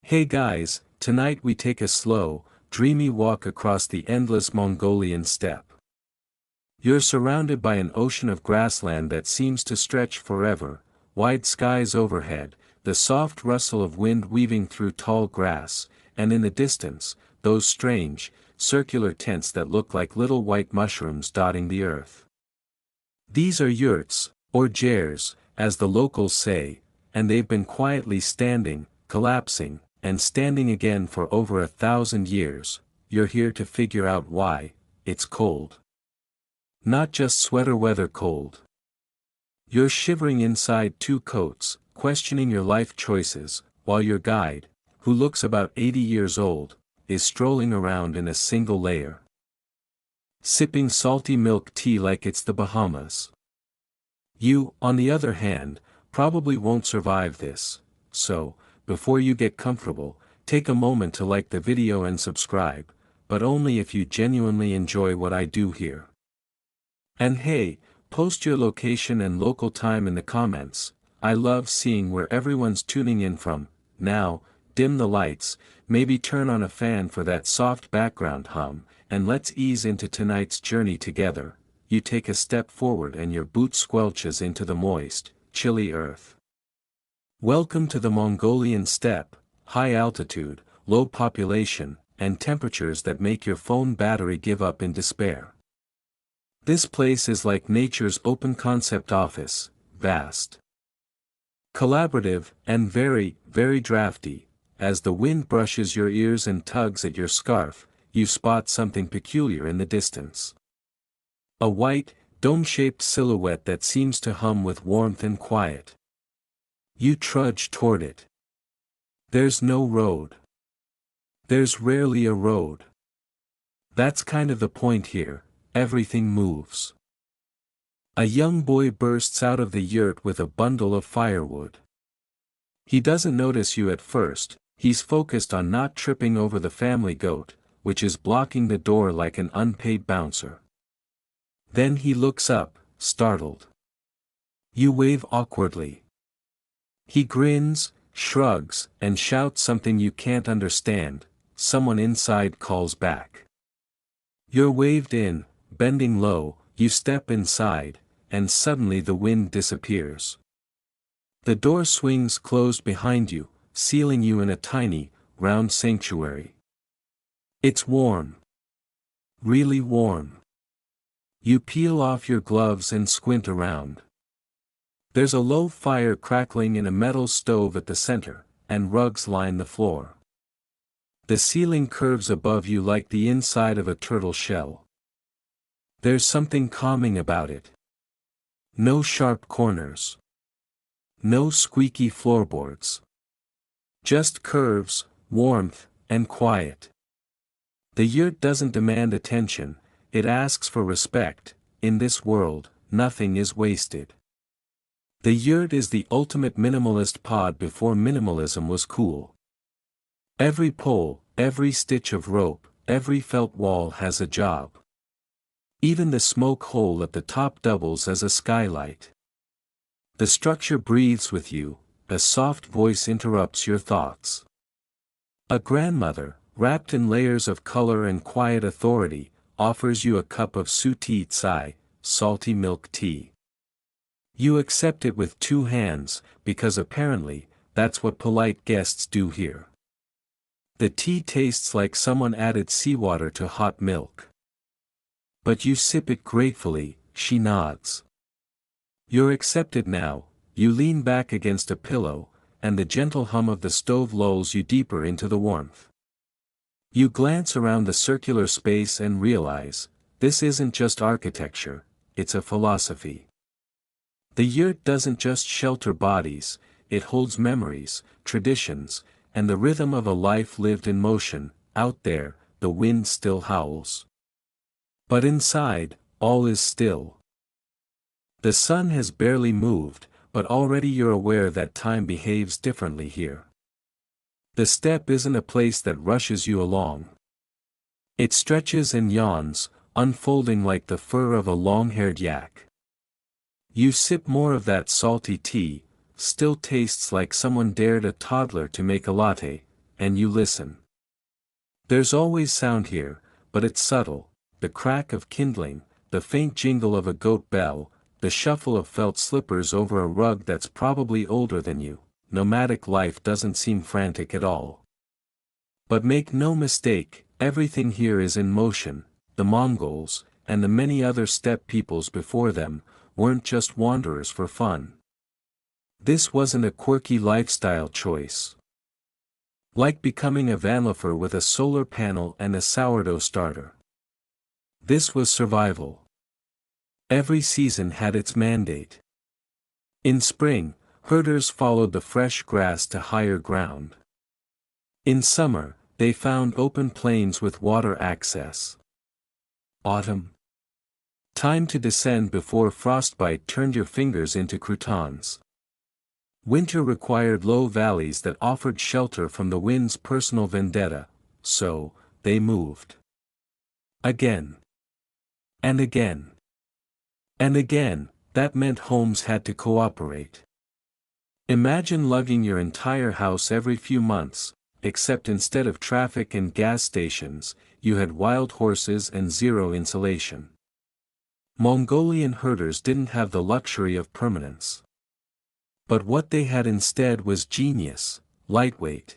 Hey guys, tonight we take a slow, dreamy walk across the endless Mongolian steppe. You're surrounded by an ocean of grassland that seems to stretch forever, wide skies overhead, the soft rustle of wind weaving through tall grass, and in the distance, those strange, circular tents that look like little white mushrooms dotting the earth. These are yurts, or gers, as the locals say, and they've been quietly standing, collapsing, and standing again for over 1,000 years. You're here to figure out why. It's cold. Not just sweater weather cold. You're shivering inside 2 coats, questioning your life choices, while your guide, who looks about 80 years old, is strolling around in a single layer. Sipping salty milk tea like it's the Bahamas. You, on the other hand, probably won't survive this, so, before you get comfortable, take a moment to like the video and subscribe, but only if you genuinely enjoy what I do here. And hey, post your location and local time in the comments. I love seeing where everyone's tuning in from. Now, dim the lights, maybe turn on a fan for that soft background hum, and let's ease into tonight's journey together. You take a step forward and your boot squelches into the moist, chilly earth. Welcome to the Mongolian steppe, high altitude, low population, and temperatures that make your phone battery give up in despair. This place is like nature's open concept office, vast, collaborative, and very, very drafty. As the wind brushes your ears and tugs at your scarf, you spot something peculiar in the distance. A white, dome-shaped silhouette that seems to hum with warmth and quiet. You trudge toward it. There's no road. There's rarely a road. That's kind of the point here, everything moves. A young boy bursts out of the yurt with a bundle of firewood. He doesn't notice you at first, he's focused on not tripping over the family goat, which is blocking the door like an unpaid bouncer. Then he looks up, startled. You wave awkwardly. He grins, shrugs, and shouts something you can't understand. Someone inside calls back. You're waved in, bending low, you step inside, and suddenly the wind disappears. The door swings closed behind you, sealing you in a tiny, round sanctuary. It's warm. Really warm. You peel off your gloves and squint around. There's a low fire crackling in a metal stove at the center, and rugs line the floor. The ceiling curves above you like the inside of a turtle shell. There's something calming about it. No sharp corners. No squeaky floorboards. Just curves, warmth, and quiet. The yurt doesn't demand attention, it asks for respect. In this world, nothing is wasted. The yurt is the ultimate minimalist pod before minimalism was cool. Every pole, every stitch of rope, every felt wall has a job. Even the smoke hole at the top doubles as a skylight. The structure breathes with you, a soft voice interrupts your thoughts. A grandmother, wrapped in layers of color and quiet authority, offers you a cup of suti tsai, salty milk tea. You accept it with 2 hands, because apparently, that's what polite guests do here. The tea tastes like someone added seawater to hot milk. But you sip it gratefully, she nods. You're accepted now, you lean back against a pillow, and the gentle hum of the stove lulls you deeper into the warmth. You glance around the circular space and realize, this isn't just architecture, it's a philosophy. The yurt doesn't just shelter bodies, it holds memories, traditions, and the rhythm of a life lived in motion. Out there, the wind still howls. But inside, all is still. The sun has barely moved, but already you're aware that time behaves differently here. The steppe isn't a place that rushes you along. It stretches and yawns, unfolding like the fur of a long-haired yak. You sip more of that salty tea, still tastes like someone dared a toddler to make a latte, and you listen. There's always sound here, but it's subtle: the crack of kindling, the faint jingle of a goat bell, the shuffle of felt slippers over a rug that's probably older than you. Nomadic life doesn't seem frantic at all. But make no mistake, everything here is in motion. The Mongols, and the many other steppe peoples before them, weren't just wanderers for fun. This wasn't a quirky lifestyle choice, like becoming a vanlifer with a solar panel and a sourdough starter. This was survival. Every season had its mandate. In spring, herders followed the fresh grass to higher ground. In summer, they found open plains with water access. Autumn. Time to descend before frostbite turned your fingers into croutons. Winter required low valleys that offered shelter from the wind's personal vendetta, so they moved. Again. And again. And again, that meant homes had to cooperate. Imagine lugging your entire house every few months, except instead of traffic and gas stations, you had wild horses and zero insulation. Mongolian herders didn't have the luxury of permanence. But what they had instead was genius: lightweight.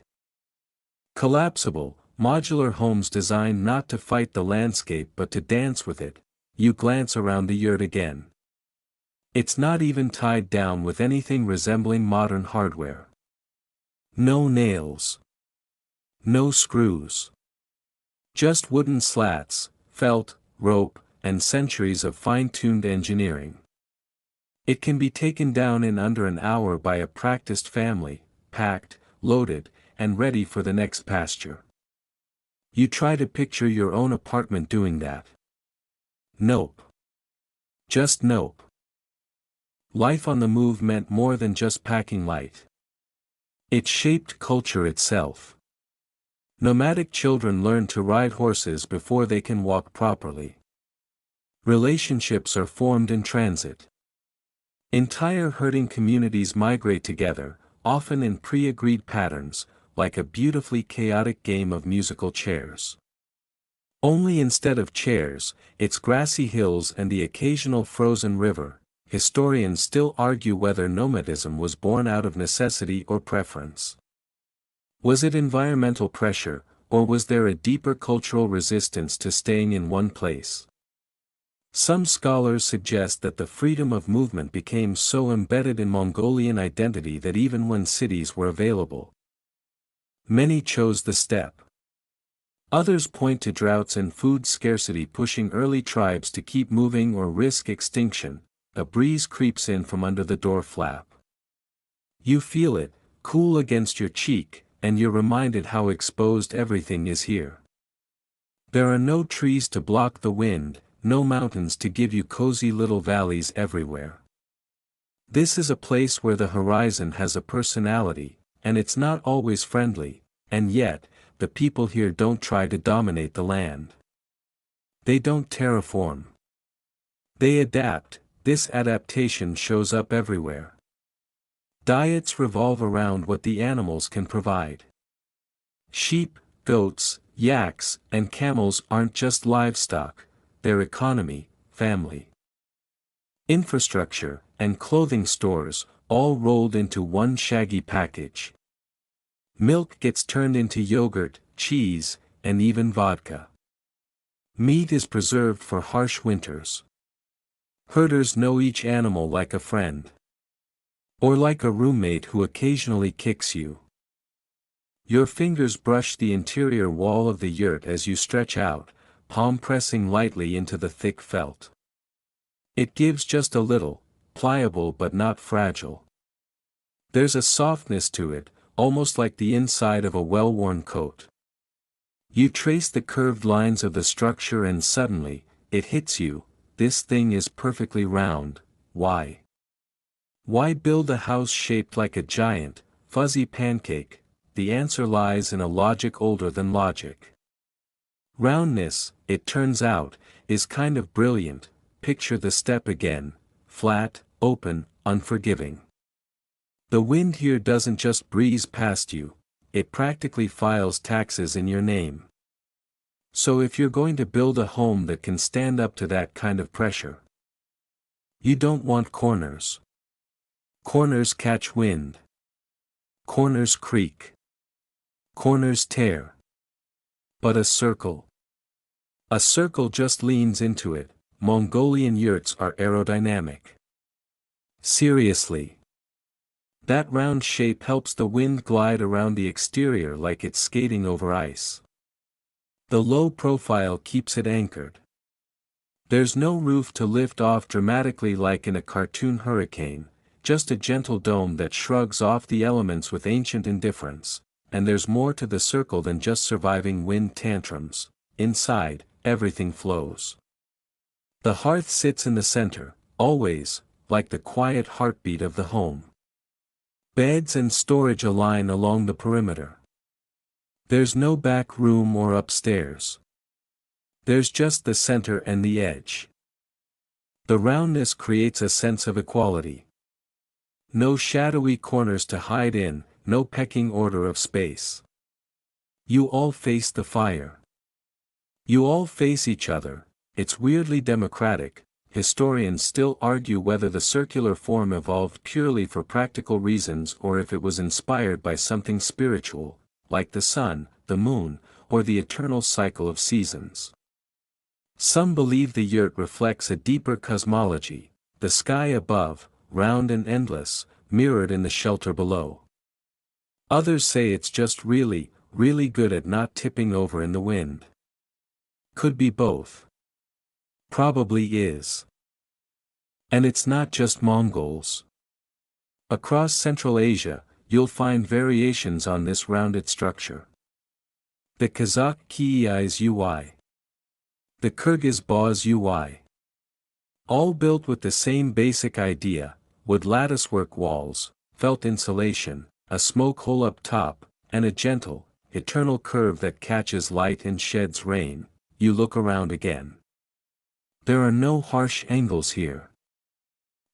Collapsible, modular homes designed not to fight the landscape but to dance with it. You glance around the yurt again. It's not even tied down with anything resembling modern hardware. No nails. No screws. Just wooden slats, felt, rope, and centuries of fine-tuned engineering. It can be taken down in under an hour by a practiced family, packed, loaded, and ready for the next pasture. You try to picture your own apartment doing that. Nope. Just nope. Life on the move meant more than just packing light. It shaped culture itself. Nomadic children learn to ride horses before they can walk properly. Relationships are formed in transit. Entire herding communities migrate together, often in pre-agreed patterns, like a beautifully chaotic game of musical chairs. Only instead of chairs, it's grassy hills and the occasional frozen river. Historians still argue whether nomadism was born out of necessity or preference. Was it environmental pressure, or was there a deeper cultural resistance to staying in one place? Some scholars suggest that the freedom of movement became so embedded in Mongolian identity that even when cities were available, many chose the steppe. Others point to droughts and food scarcity pushing early tribes to keep moving or risk extinction. A breeze creeps in from under the door flap. You feel it, cool against your cheek, and you're reminded how exposed everything is here. There are no trees to block the wind, no mountains to give you cozy little valleys everywhere. This is a place where the horizon has a personality, and it's not always friendly, and yet, the people here don't try to dominate the land. They don't terraform. They adapt. This adaptation shows up everywhere. Diets revolve around what the animals can provide. Sheep, goats, yaks, and camels aren't just livestock, they're economy, family, infrastructure, and clothing stores, all rolled into one shaggy package. Milk gets turned into yogurt, cheese, and even vodka. Meat is preserved for harsh winters. Herders know each animal like a friend. Or like a roommate who occasionally kicks you. Your fingers brush the interior wall of the yurt as you stretch out, palm pressing lightly into the thick felt. It gives just a little, pliable but not fragile. There's a softness to it, almost like the inside of a well-worn coat. You trace the curved lines of the structure and suddenly, it hits you: this thing is perfectly round. Why? Why build a house shaped like a giant, fuzzy pancake? The answer lies in a logic older than logic. Roundness, it turns out, is kind of brilliant. Picture the steppe again: flat, open, unforgiving. The wind here doesn't just breeze past you, it practically files taxes in your name. So if you're going to build a home that can stand up to that kind of pressure, you don't want corners. Corners catch wind. Corners creak. Corners tear. But a circle. A circle just leans into it. Mongolian yurts are aerodynamic. Seriously. That round shape helps the wind glide around the exterior like it's skating over ice. The low profile keeps it anchored. There's no roof to lift off dramatically like in a cartoon hurricane, just a gentle dome that shrugs off the elements with ancient indifference, and there's more to the circle than just surviving wind tantrums. Inside, everything flows. The hearth sits in the center, always, like the quiet heartbeat of the home. Beds and storage align along the perimeter. There's no back room or upstairs. There's just the center and the edge. The roundness creates a sense of equality. No shadowy corners to hide in, no pecking order of space. You all face the fire. You all face each other. It's weirdly democratic. Historians still argue whether the circular form evolved purely for practical reasons or if it was inspired by something spiritual, like the sun, the moon, or the eternal cycle of seasons. Some believe the yurt reflects a deeper cosmology, the sky above, round and endless, mirrored in the shelter below. Others say it's just really, really good at not tipping over in the wind. Could be both. Probably is. And it's not just Mongols. Across Central Asia, you'll find variations on this rounded structure. The Kazakh Kii's Uy. The Kyrgyz Baz Uy. All built with the same basic idea, wood latticework walls, felt insulation, a smoke hole up top, and a gentle, eternal curve that catches light and sheds rain. You look around again. There are no harsh angles here.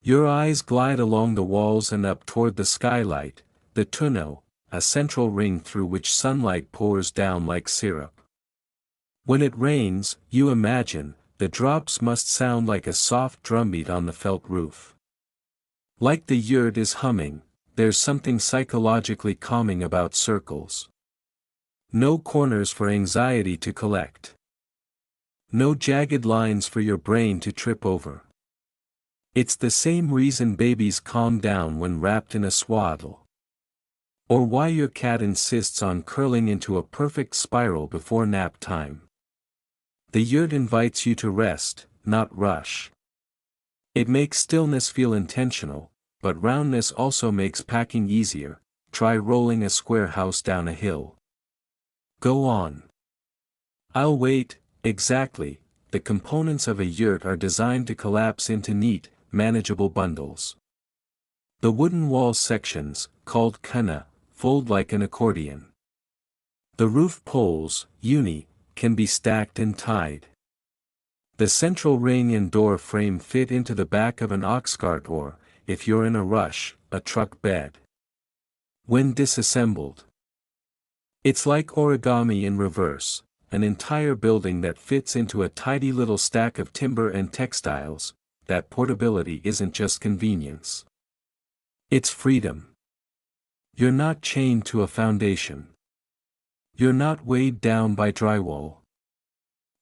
Your eyes glide along the walls and up toward the skylight, the tunnel, a central ring through which sunlight pours down like syrup. When it rains, you imagine, the drops must sound like a soft drumbeat on the felt roof. Like the yurt is humming, there's something psychologically calming about circles. No corners for anxiety to collect. No jagged lines for your brain to trip over. It's the same reason babies calm down when wrapped in a swaddle. Or why your cat insists on curling into a perfect spiral before nap time. The yurt invites you to rest, not rush. It makes stillness feel intentional, but roundness also makes packing easier. Try rolling a square house down a hill. Go on. I'll wait. Exactly, the components of a yurt are designed to collapse into neat, manageable bundles. The wooden wall sections, called kana, fold like an accordion. The roof poles, uni, can be stacked and tied. The central ring and door frame fit into the back of an ox cart or, if you're in a rush, a truck bed. When disassembled, it's like origami in reverse. An entire building that fits into a tidy little stack of timber and textiles. That portability isn't just convenience. It's freedom. You're not chained to a foundation. You're not weighed down by drywall.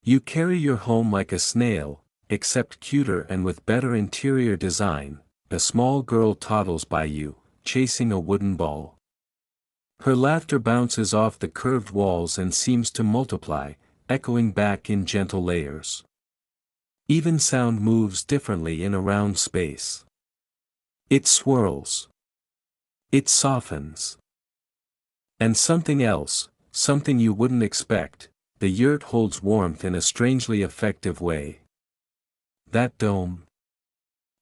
You carry your home like a snail, except cuter and with better interior design. A small girl toddles by you, chasing a wooden ball. Her laughter bounces off the curved walls and seems to multiply, echoing back in gentle layers. Even sound moves differently in a round space. It swirls. It softens. And something else, something you wouldn't expect, the yurt holds warmth in a strangely effective way. That dome.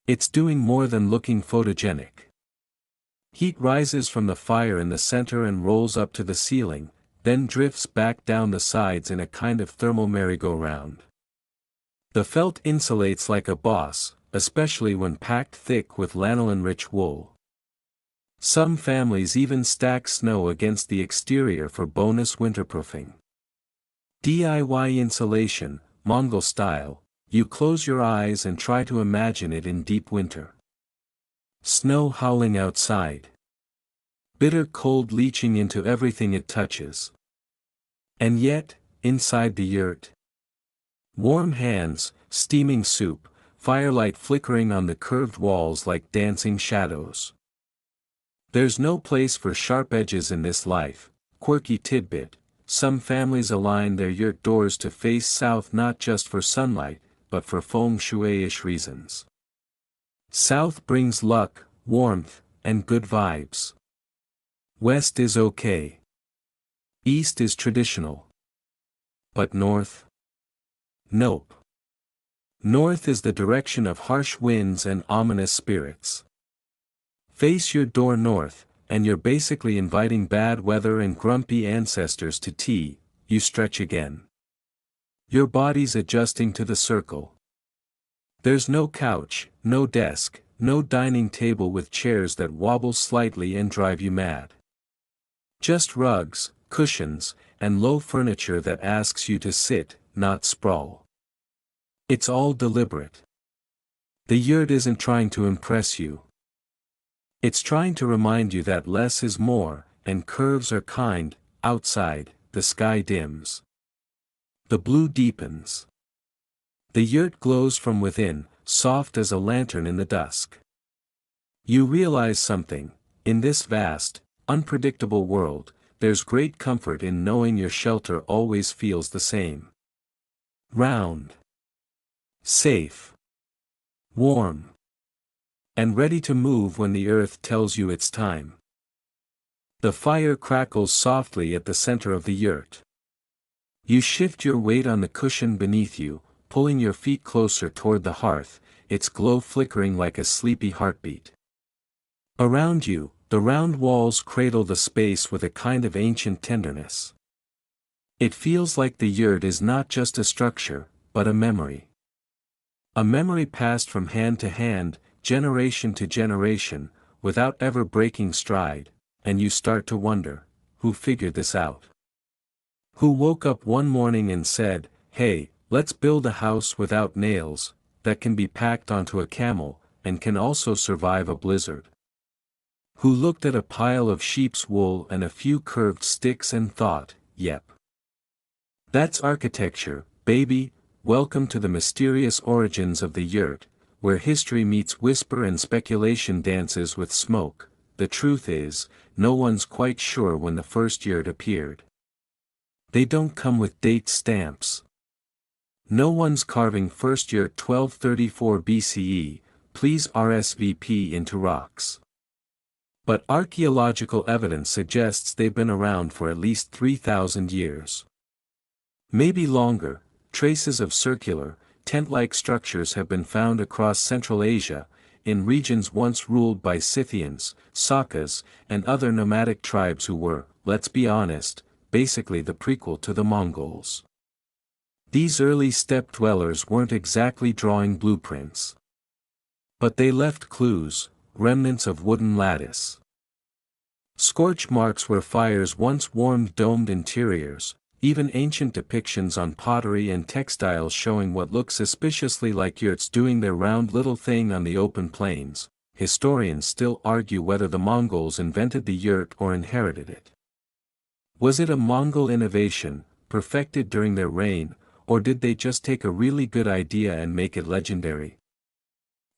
It's doing more than looking photogenic. Heat rises from the fire in the center and rolls up to the ceiling, then drifts back down the sides in a kind of thermal merry-go-round. The felt insulates like a boss, especially when packed thick with lanolin-rich wool. Some families even stack snow against the exterior for bonus winterproofing. DIY insulation, Mongol style, you close your eyes and try to imagine it in deep winter. Snow howling outside. Bitter cold leaching into everything it touches. And yet, inside the yurt. Warm hands, steaming soup, firelight flickering on the curved walls like dancing shadows. There's no place for sharp edges in this life. Quirky tidbit, some families align their yurt doors to face south not just for sunlight, but for feng shui-ish reasons. South brings luck, warmth, and good vibes. West is okay. East is traditional. But north? Nope. North is the direction of harsh winds and ominous spirits. Face your door north, and you're basically inviting bad weather and grumpy ancestors to tea. You stretch again. Your body's adjusting to the circle. There's no couch, no desk, no dining table with chairs that wobble slightly and drive you mad. Just rugs, cushions, and low furniture that asks you to sit, not sprawl. It's all deliberate. The yurt isn't trying to impress you. It's trying to remind you that less is more, and curves are kind. Outside, the sky dims. The blue deepens. The yurt glows from within, soft as a lantern in the dusk. You realize something: in this vast, unpredictable world, there's great comfort in knowing your shelter always feels the same. Round. Safe. Warm. And ready to move when the earth tells you it's time. The fire crackles softly at the center of the yurt. You shift your weight on the cushion beneath you, pulling your feet closer toward the hearth, its glow flickering like a sleepy heartbeat. Around you, the round walls cradle the space with a kind of ancient tenderness. It feels like the yurt is not just a structure, but a memory. A memory passed from hand to hand, generation to generation, without ever breaking stride, and you start to wonder, who figured this out? Who woke up one morning and said, "Hey, let's build a house without nails, that can be packed onto a camel, and can also survive a blizzard?" Who looked at a pile of sheep's wool and a few curved sticks and thought, "Yep. That's architecture, baby." Welcome to the mysterious origins of the yurt, where history meets whisper and speculation dances with smoke. The truth is, no one's quite sure when the first yurt appeared. They don't come with date stamps. No one's carving first yurt 1234 BCE, please RSVP into rocks. But archaeological evidence suggests they've been around for at least 3,000 years. Maybe longer. Traces of circular, tent-like structures have been found across Central Asia, in regions once ruled by Scythians, Sakas, and other nomadic tribes who were, let's be honest, basically the prequel to the Mongols. These early steppe dwellers weren't exactly drawing blueprints. But they left clues, remnants of wooden lattice. Scorch marks where fires once warmed domed interiors, even ancient depictions on pottery and textiles showing what look suspiciously like yurts doing their round little thing on the open plains. Historians still argue whether the Mongols invented the yurt or inherited it. Was it a Mongol innovation, perfected during their reign, or did they just take a really good idea and make it legendary?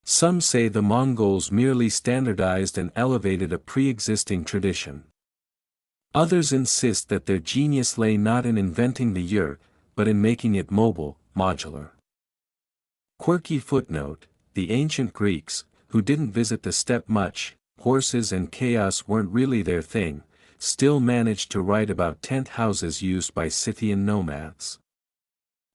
Some say the Mongols merely standardized and elevated a pre-existing tradition. Others insist that their genius lay not in inventing the yurt, but in making it mobile, modular. Quirky footnote: the ancient Greeks, who didn't visit the steppe much, horses and chaos weren't really their thing, still managed to write about tent houses used by Scythian nomads.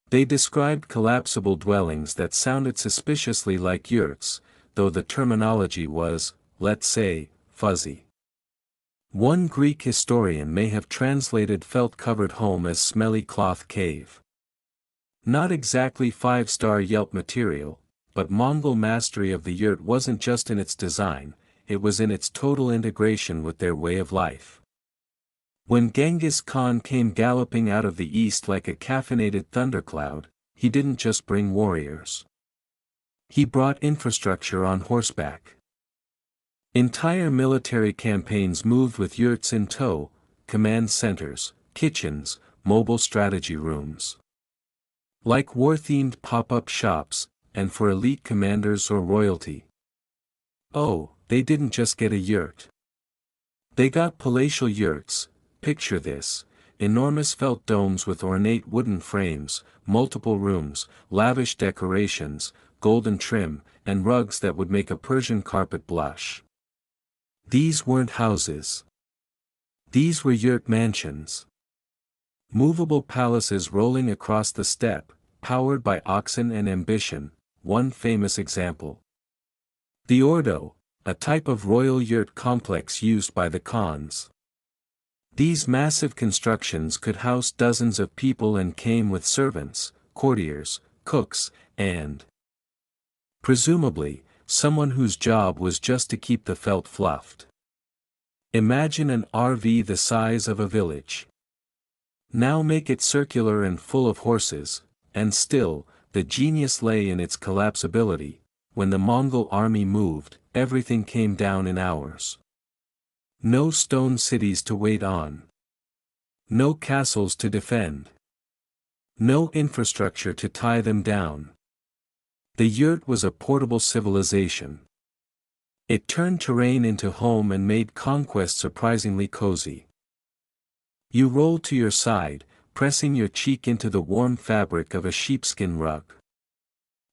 They described collapsible dwellings that sounded suspiciously like yurts, though the terminology was, let's say, fuzzy. One Greek historian may have translated felt-covered home as smelly cloth cave. Not exactly 5-star Yelp material, but Mongol mastery of the yurt wasn't just in its design, it was in its total integration with their way of life. When Genghis Khan came galloping out of the east like a caffeinated thundercloud, he didn't just bring warriors. He brought infrastructure on horseback. Entire military campaigns moved with yurts in tow, command centers, kitchens, mobile strategy rooms. Like war-themed pop-up shops, and for elite commanders or royalty. Oh, they didn't just get a yurt. They got palatial yurts. Picture this: enormous felt domes with ornate wooden frames, multiple rooms, lavish decorations, golden trim, and rugs that would make a Persian carpet blush. These weren't houses. These were yurt mansions. Movable palaces rolling across the steppe, powered by oxen and ambition. One famous example. The Ordo, a type of royal yurt complex used by the Khans. These massive constructions could house dozens of people and came with servants, courtiers, cooks, and presumably, someone whose job was just to keep the felt fluffed. Imagine an RV the size of a village. Now make it circular and full of horses, and still, the genius lay in its collapsibility. When the Mongol army moved, everything came down in hours. No stone cities to wait on. No castles to defend. No infrastructure to tie them down. The yurt was a portable civilization. It turned terrain into home and made conquest surprisingly cozy. You rolled to your side, pressing your cheek into the warm fabric of a sheepskin rug.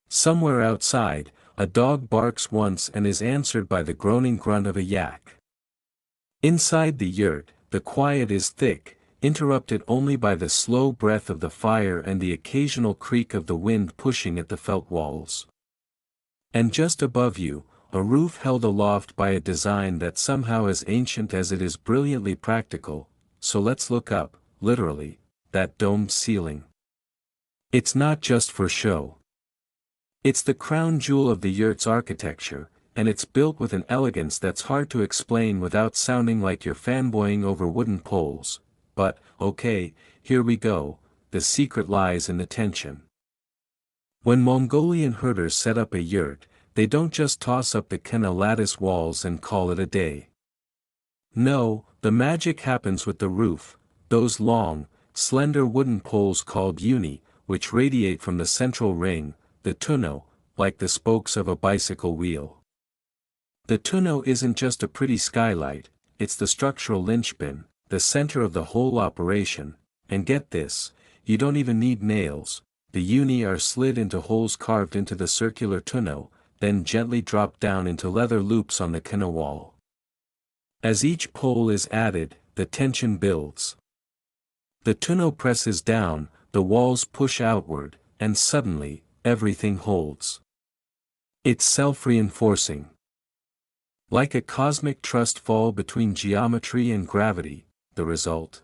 Somewhere outside, a dog barks once and is answered by the groaning grunt of a yak. Inside the yurt, the quiet is thick, interrupted only by the slow breath of the fire and the occasional creak of the wind pushing at the felt walls. And just above you, a roof held aloft by a design that's somehow as ancient as it is brilliantly practical. So let's look up, literally, that domed ceiling. It's not just for show. It's the crown jewel of the yurt's architecture, and it's built with an elegance that's hard to explain without sounding like you're fanboying over wooden poles. But, okay, here we go, the secret lies in the tension. When Mongolian herders set up a yurt, they don't just toss up the Kena lattice walls and call it a day. No, the magic happens with the roof, those long, slender wooden poles called uni, which radiate from the central ring, the tonneau, like the spokes of a bicycle wheel. The tonneau isn't just a pretty skylight, it's the structural linchpin, the center of the whole operation, and get this, you don't even need nails. The uni are slid into holes carved into the circular tonneau, then gently dropped down into leather loops on the Kena wall. As each pole is added, the tension builds. The tonneau presses down, the walls push outward, and suddenly, everything holds. It's self-reinforcing. Like a cosmic trust fall between geometry and gravity, the result.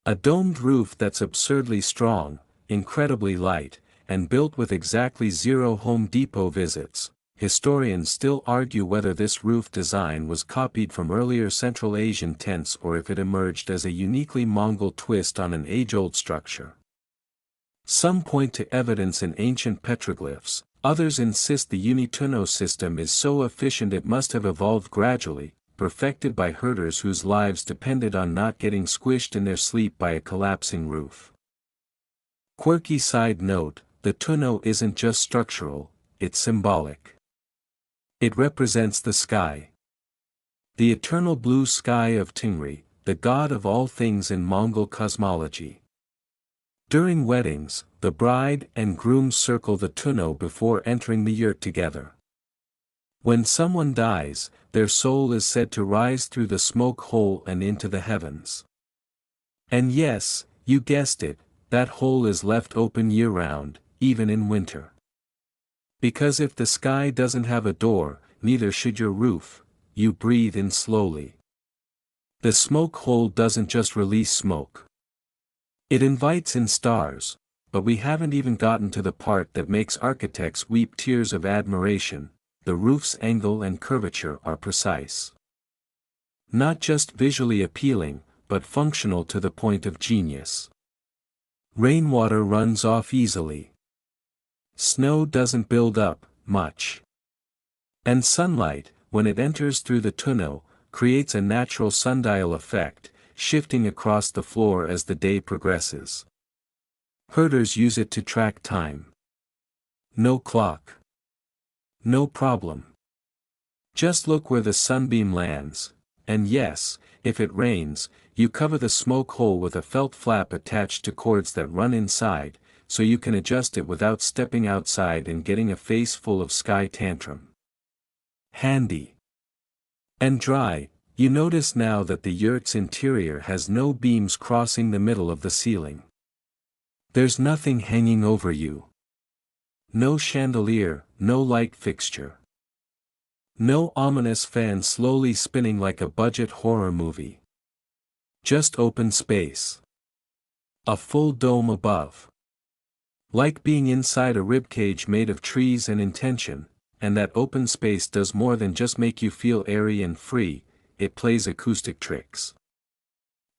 A domed roof that's absurdly strong, incredibly light, and built with exactly 0 Home Depot visits. Historians still argue whether this roof design was copied from earlier Central Asian tents or if it emerged as a uniquely Mongol twist on an age-old structure. Some point to evidence in ancient petroglyphs, others insist the uni-tonneau system is so efficient it must have evolved gradually, perfected by herders whose lives depended on not getting squished in their sleep by a collapsing roof. Quirky side note, the tonneau isn't just structural, it's symbolic. It represents the sky. The eternal blue sky of Tingri, the god of all things in Mongol cosmology. During weddings, the bride and groom circle the tonneau before entering the yurt together. When someone dies, their soul is said to rise through the smoke hole and into the heavens. And yes, you guessed it, that hole is left open year-round, even in winter. Because if the sky doesn't have a door, neither should your roof. You breathe in slowly. The smoke hole doesn't just release smoke. It invites in stars, but we haven't even gotten to the part that makes architects weep tears of admiration. the roof's angle and curvature are precise. Not just visually appealing, but functional to the point of genius. Rainwater runs off easily. Snow doesn't build up much. And sunlight, when it enters through the tunnel, creates a natural sundial effect, shifting across the floor as the day progresses. Herders use it to track time. No clock. No problem. Just look where the sunbeam lands, and yes, if it rains, you cover the smoke hole with a felt flap attached to cords that run inside, so you can adjust it without stepping outside and getting a face full of sky tantrum. Handy. And dry. You notice now that the yurt's interior has no beams crossing the middle of the ceiling. There's nothing hanging over you. No chandelier, no light fixture. No ominous fan slowly spinning like a budget horror movie. Just open space. A full dome above. Like being inside a ribcage made of trees and intention, and that open space does more than just make you feel airy and free, it plays acoustic tricks.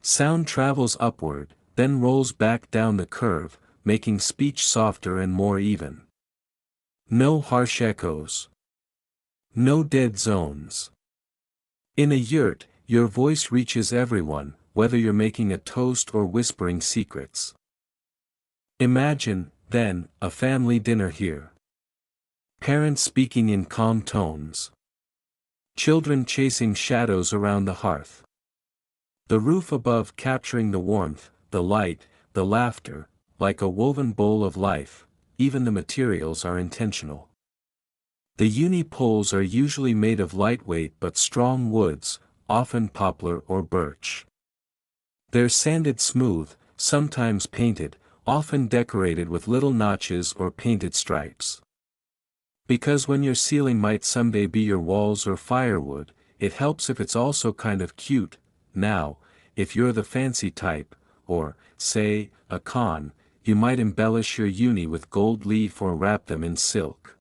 Sound travels upward, then rolls back down the curve, making speech softer and more even. No harsh echoes. No dead zones. In a yurt, your voice reaches everyone, whether you're making a toast or whispering secrets. Imagine, then, a family dinner here. Parents speaking in calm tones. Children chasing shadows around the hearth. The roof above capturing the warmth, the light, the laughter, like a woven bowl of life. Even the materials are intentional. The uni poles are usually made of lightweight but strong woods, often poplar or birch. They're sanded smooth, sometimes painted, often decorated with little notches or painted stripes. Because when your ceiling might someday be your walls or firewood, it helps if it's also kind of cute. Now, if you're the fancy type, or, say, a Khan, you might embellish your uni with gold leaf or wrap them in silk.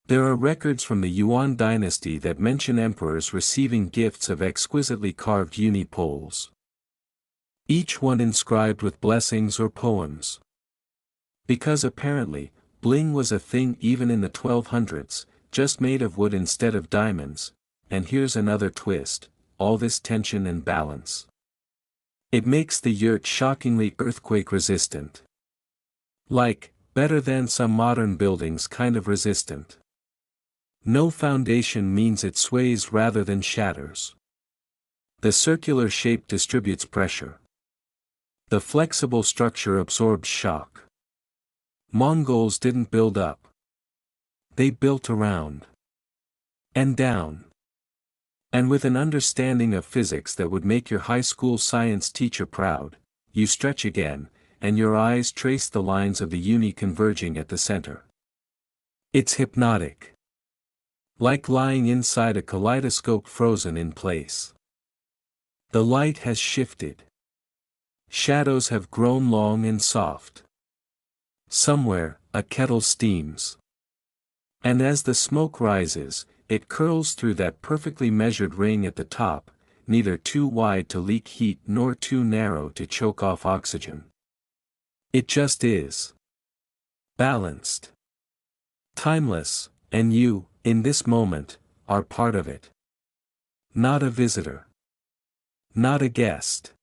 There are records from the Yuan dynasty that mention emperors receiving gifts of exquisitely carved uni poles. Each one inscribed with blessings or poems. Because apparently, bling was a thing even in the 1200s, just made of wood instead of diamonds, and here's another twist, all this tension and balance. It makes the yurt shockingly earthquake-resistant. Like, better than some modern buildings kind of resistant. No foundation means it sways rather than shatters. The circular shape distributes pressure. The flexible structure absorbs shock. Mongols didn't build up. They built around. And down. And with an understanding of physics that would make your high school science teacher proud, you stretch again, and your eyes trace the lines of the uni converging at the center. It's hypnotic. Like lying inside a kaleidoscope frozen in place. The light has shifted. Shadows have grown long and soft. Somewhere, a kettle steams. And as the smoke rises, it curls through that perfectly measured ring at the top, neither too wide to leak heat nor too narrow to choke off oxygen. It just is. Balanced. Timeless, and you, in this moment, are part of it. Not a visitor. Not a guest.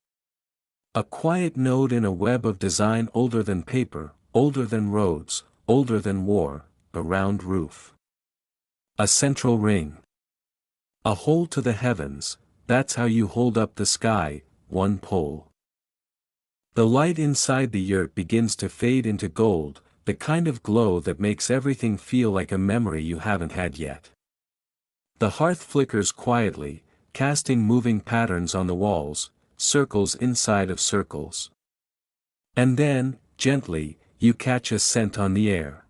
A quiet node in a web of design older than paper, older than roads, older than war, a round roof. A central ring. A hole to the heavens, that's how you hold up the sky, one pole. The light inside the yurt begins to fade into gold, the kind of glow that makes everything feel like a memory you haven't had yet. The hearth flickers quietly, casting moving patterns on the walls, circles inside of circles. And then, gently, you catch a scent on the air.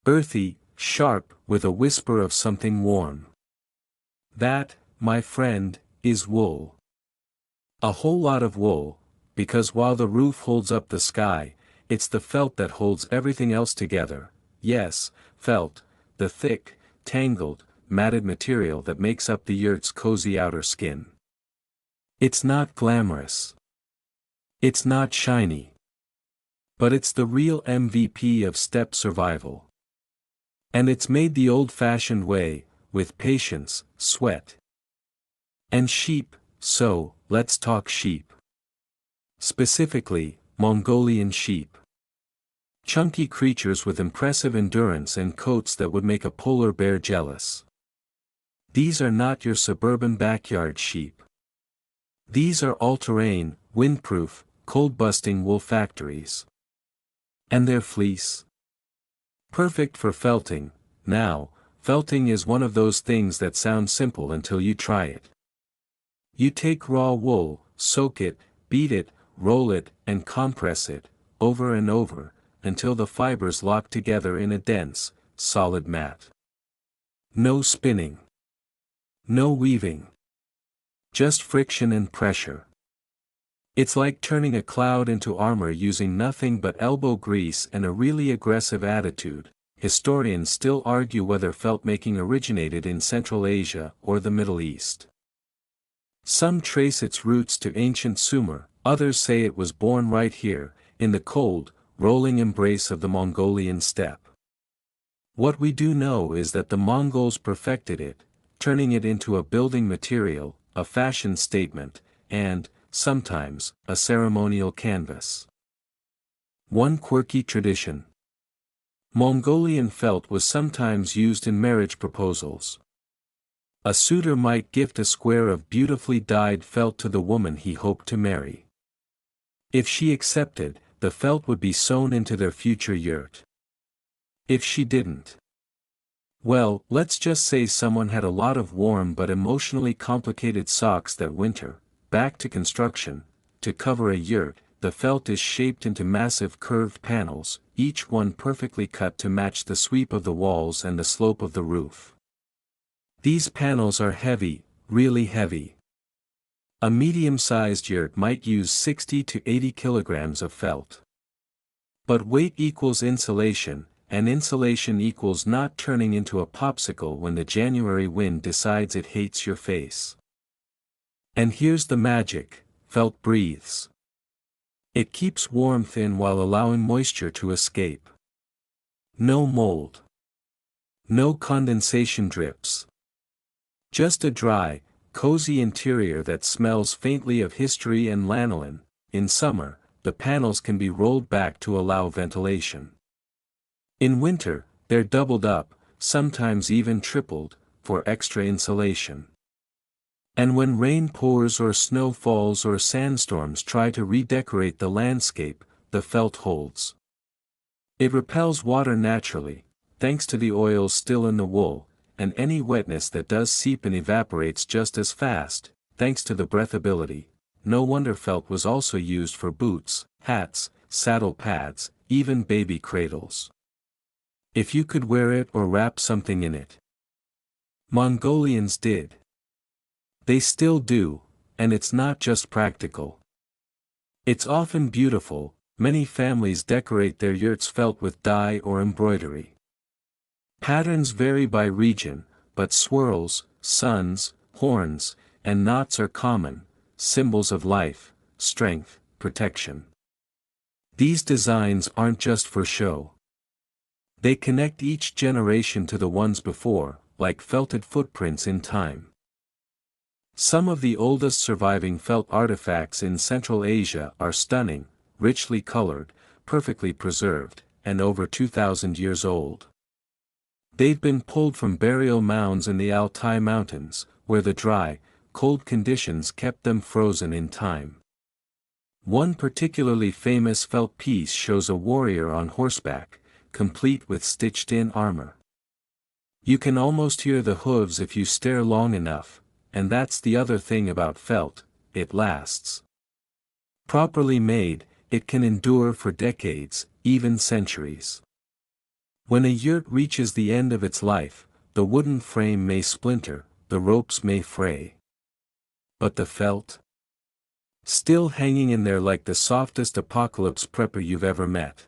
Earthy, sharp, with a whisper of something warm. That, my friend, is wool. A whole lot of wool, because while the roof holds up the sky, it's the felt that holds everything else together. Yes, felt, the thick, tangled, matted material that makes up the yurt's cozy outer skin. It's not glamorous. It's not shiny. But it's the real MVP of steppe survival. And it's made the old-fashioned way, with patience, sweat, and sheep. So, let's talk sheep. Specifically, Mongolian sheep. Chunky creatures with impressive endurance and coats that would make a polar bear jealous. These are not your suburban backyard sheep. These are all-terrain, windproof, cold-busting wool factories. And their fleece? Perfect for felting. Now, felting is one of those things that sound simple until you try it. You take raw wool, soak it, beat it, roll it, and compress it, over and over, until the fibers lock together in a dense, solid mat. No spinning. No weaving. Just friction and pressure. It's like turning a cloud into armor using nothing but elbow grease and a really aggressive attitude. Historians still argue whether felt making originated in Central Asia or the Middle East. Some trace its roots to ancient Sumer, others say it was born right here, in the cold, rolling embrace of the Mongolian steppe. What we do know is that the Mongols perfected it, turning it into a building material, a fashion statement, and, sometimes, a ceremonial canvas. One quirky tradition. Mongolian felt was sometimes used in marriage proposals. A suitor might gift a square of beautifully dyed felt to the woman he hoped to marry. If she accepted, the felt would be sewn into their future yurt. If she didn't, well, let's just say someone had a lot of warm but emotionally complicated socks that winter. Back to construction. To cover a yurt, the felt is shaped into massive curved panels, each one perfectly cut to match the sweep of the walls and the slope of the roof. These panels are heavy, really heavy. A medium-sized yurt might use 60 to 80 kilograms of felt. But weight equals insulation, and insulation equals not turning into a popsicle when the January wind decides it hates your face. And here's the magic: felt breathes. It keeps warmth in while allowing moisture to escape. No mold. No condensation drips. Just a dry, cozy interior that smells faintly of history and lanolin. In summer, the panels can be rolled back to allow ventilation. In winter, they're doubled up, sometimes even tripled, for extra insulation. And when rain pours or snow falls or sandstorms try to redecorate the landscape, the felt holds. It repels water naturally, thanks to the oils still in the wool, and any wetness that does seep in evaporates just as fast, thanks to the breathability. No wonder felt was also used for boots, hats, saddle pads, even baby cradles. If you could wear it or wrap something in it. Mongolians did. They still do, and it's not just practical. It's often beautiful. Many families decorate their yurts felt with dye or embroidery. Patterns vary by region, but swirls, suns, horns, and knots are common, symbols of life, strength, protection. These designs aren't just for show. They connect each generation to the ones before, like felted footprints in time. Some of the oldest surviving felt artifacts in Central Asia are stunning, richly colored, perfectly preserved, and over 2,000 years old. They've been pulled from burial mounds in the Altai Mountains, where the dry, cold conditions kept them frozen in time. One particularly famous felt piece shows a warrior on horseback, complete with stitched-in armor. You can almost hear the hooves if you stare long enough, and that's the other thing about felt: it lasts. Properly made, it can endure for decades, even centuries. When a yurt reaches the end of its life, the wooden frame may splinter, the ropes may fray. But the felt? Still hanging in there like the softest apocalypse prepper you've ever met.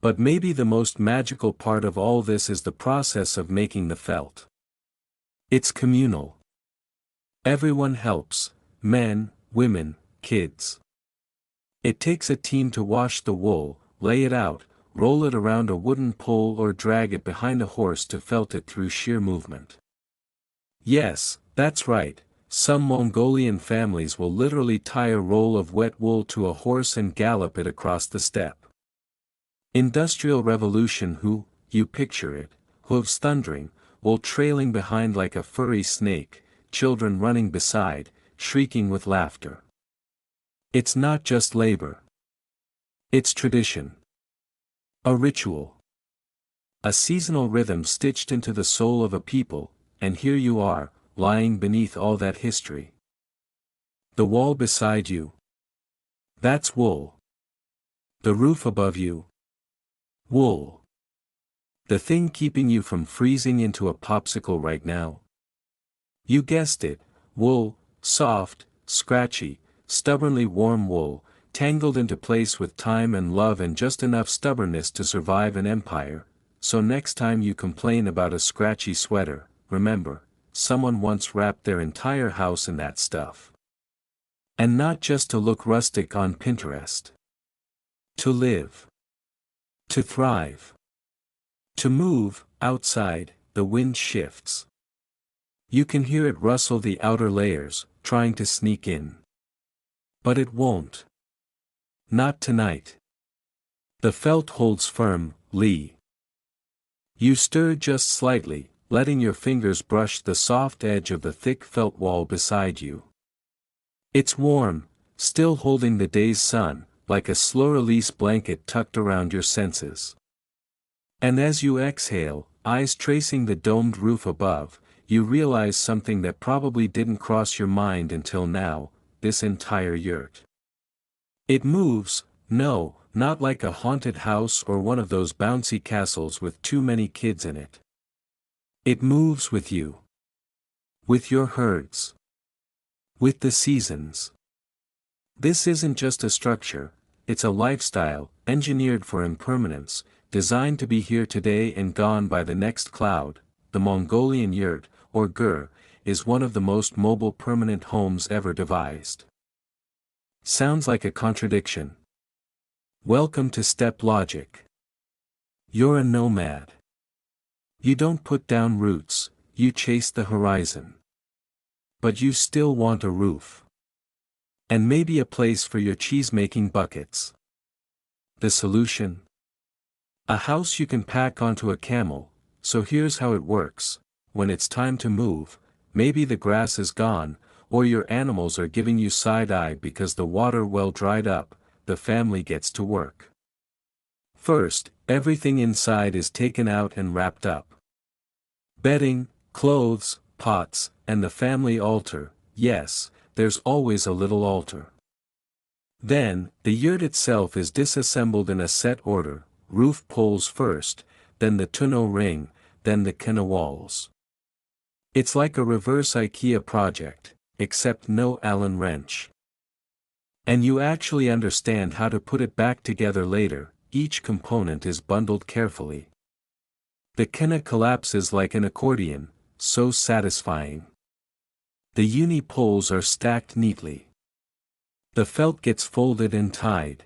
But maybe the most magical part of all this is the process of making the felt. It's communal. Everyone helps, men, women, kids. It takes a team to wash the wool, lay it out, roll it around a wooden pole or drag it behind a horse to felt it through sheer movement. Yes, that's right, some Mongolian families will literally tie a roll of wet wool to a horse and gallop it across the steppe. Industrial Revolution you picture it, hooves thundering, wool trailing behind like a furry snake, children running beside, shrieking with laughter. It's not just labor. It's tradition. A ritual. A seasonal rhythm stitched into the soul of a people, and here you are, lying beneath all that history. The wall beside you. That's wool. The roof above you. Wool. The thing keeping you from freezing into a popsicle right now. You guessed it, wool, soft, scratchy, stubbornly warm wool, tangled into place with time and love and just enough stubbornness to survive an empire. So next time you complain about a scratchy sweater, remember, someone once wrapped their entire house in that stuff. And not just to look rustic on Pinterest. To live. To thrive. To move. Outside, the wind shifts. You can hear it rustle the outer layers, trying to sneak in. But it won't. Not tonight. The felt holds firm, Lee. You stir just slightly, letting your fingers brush the soft edge of the thick felt wall beside you. It's warm, still holding the day's sun, like a slow-release blanket tucked around your senses. And as you exhale, eyes tracing the domed roof above, you realize something that probably didn't cross your mind until now: this entire yurt. It moves, no, not like a haunted house or one of those bouncy castles with too many kids in it. It moves with you. With your herds. With the seasons. This isn't just a structure, it's a lifestyle, engineered for impermanence, designed to be here today and gone by the next cloud. The Mongolian yurt, or ger, is one of the most mobile permanent homes ever devised. Sounds like a contradiction. Welcome to steppe logic. You're a nomad. You don't put down roots, you chase the horizon. But you still want a roof. And maybe a place for your cheese-making buckets. The solution? A house you can pack onto a camel. So here's how it works. When it's time to move, maybe the grass is gone, or your animals are giving you side-eye because the water well dried up, the family gets to work. First, everything inside is taken out and wrapped up. Bedding, clothes, pots, and the family altar. Yes, there's always a little altar. Then, the yurt itself is disassembled in a set order: roof poles first, then the tonneau ring, then the kena walls. It's like a reverse IKEA project, except no Allen wrench. And you actually understand how to put it back together later. Each component is bundled carefully. The kena collapses like an accordion, so satisfying. The uni poles are stacked neatly. The felt gets folded and tied.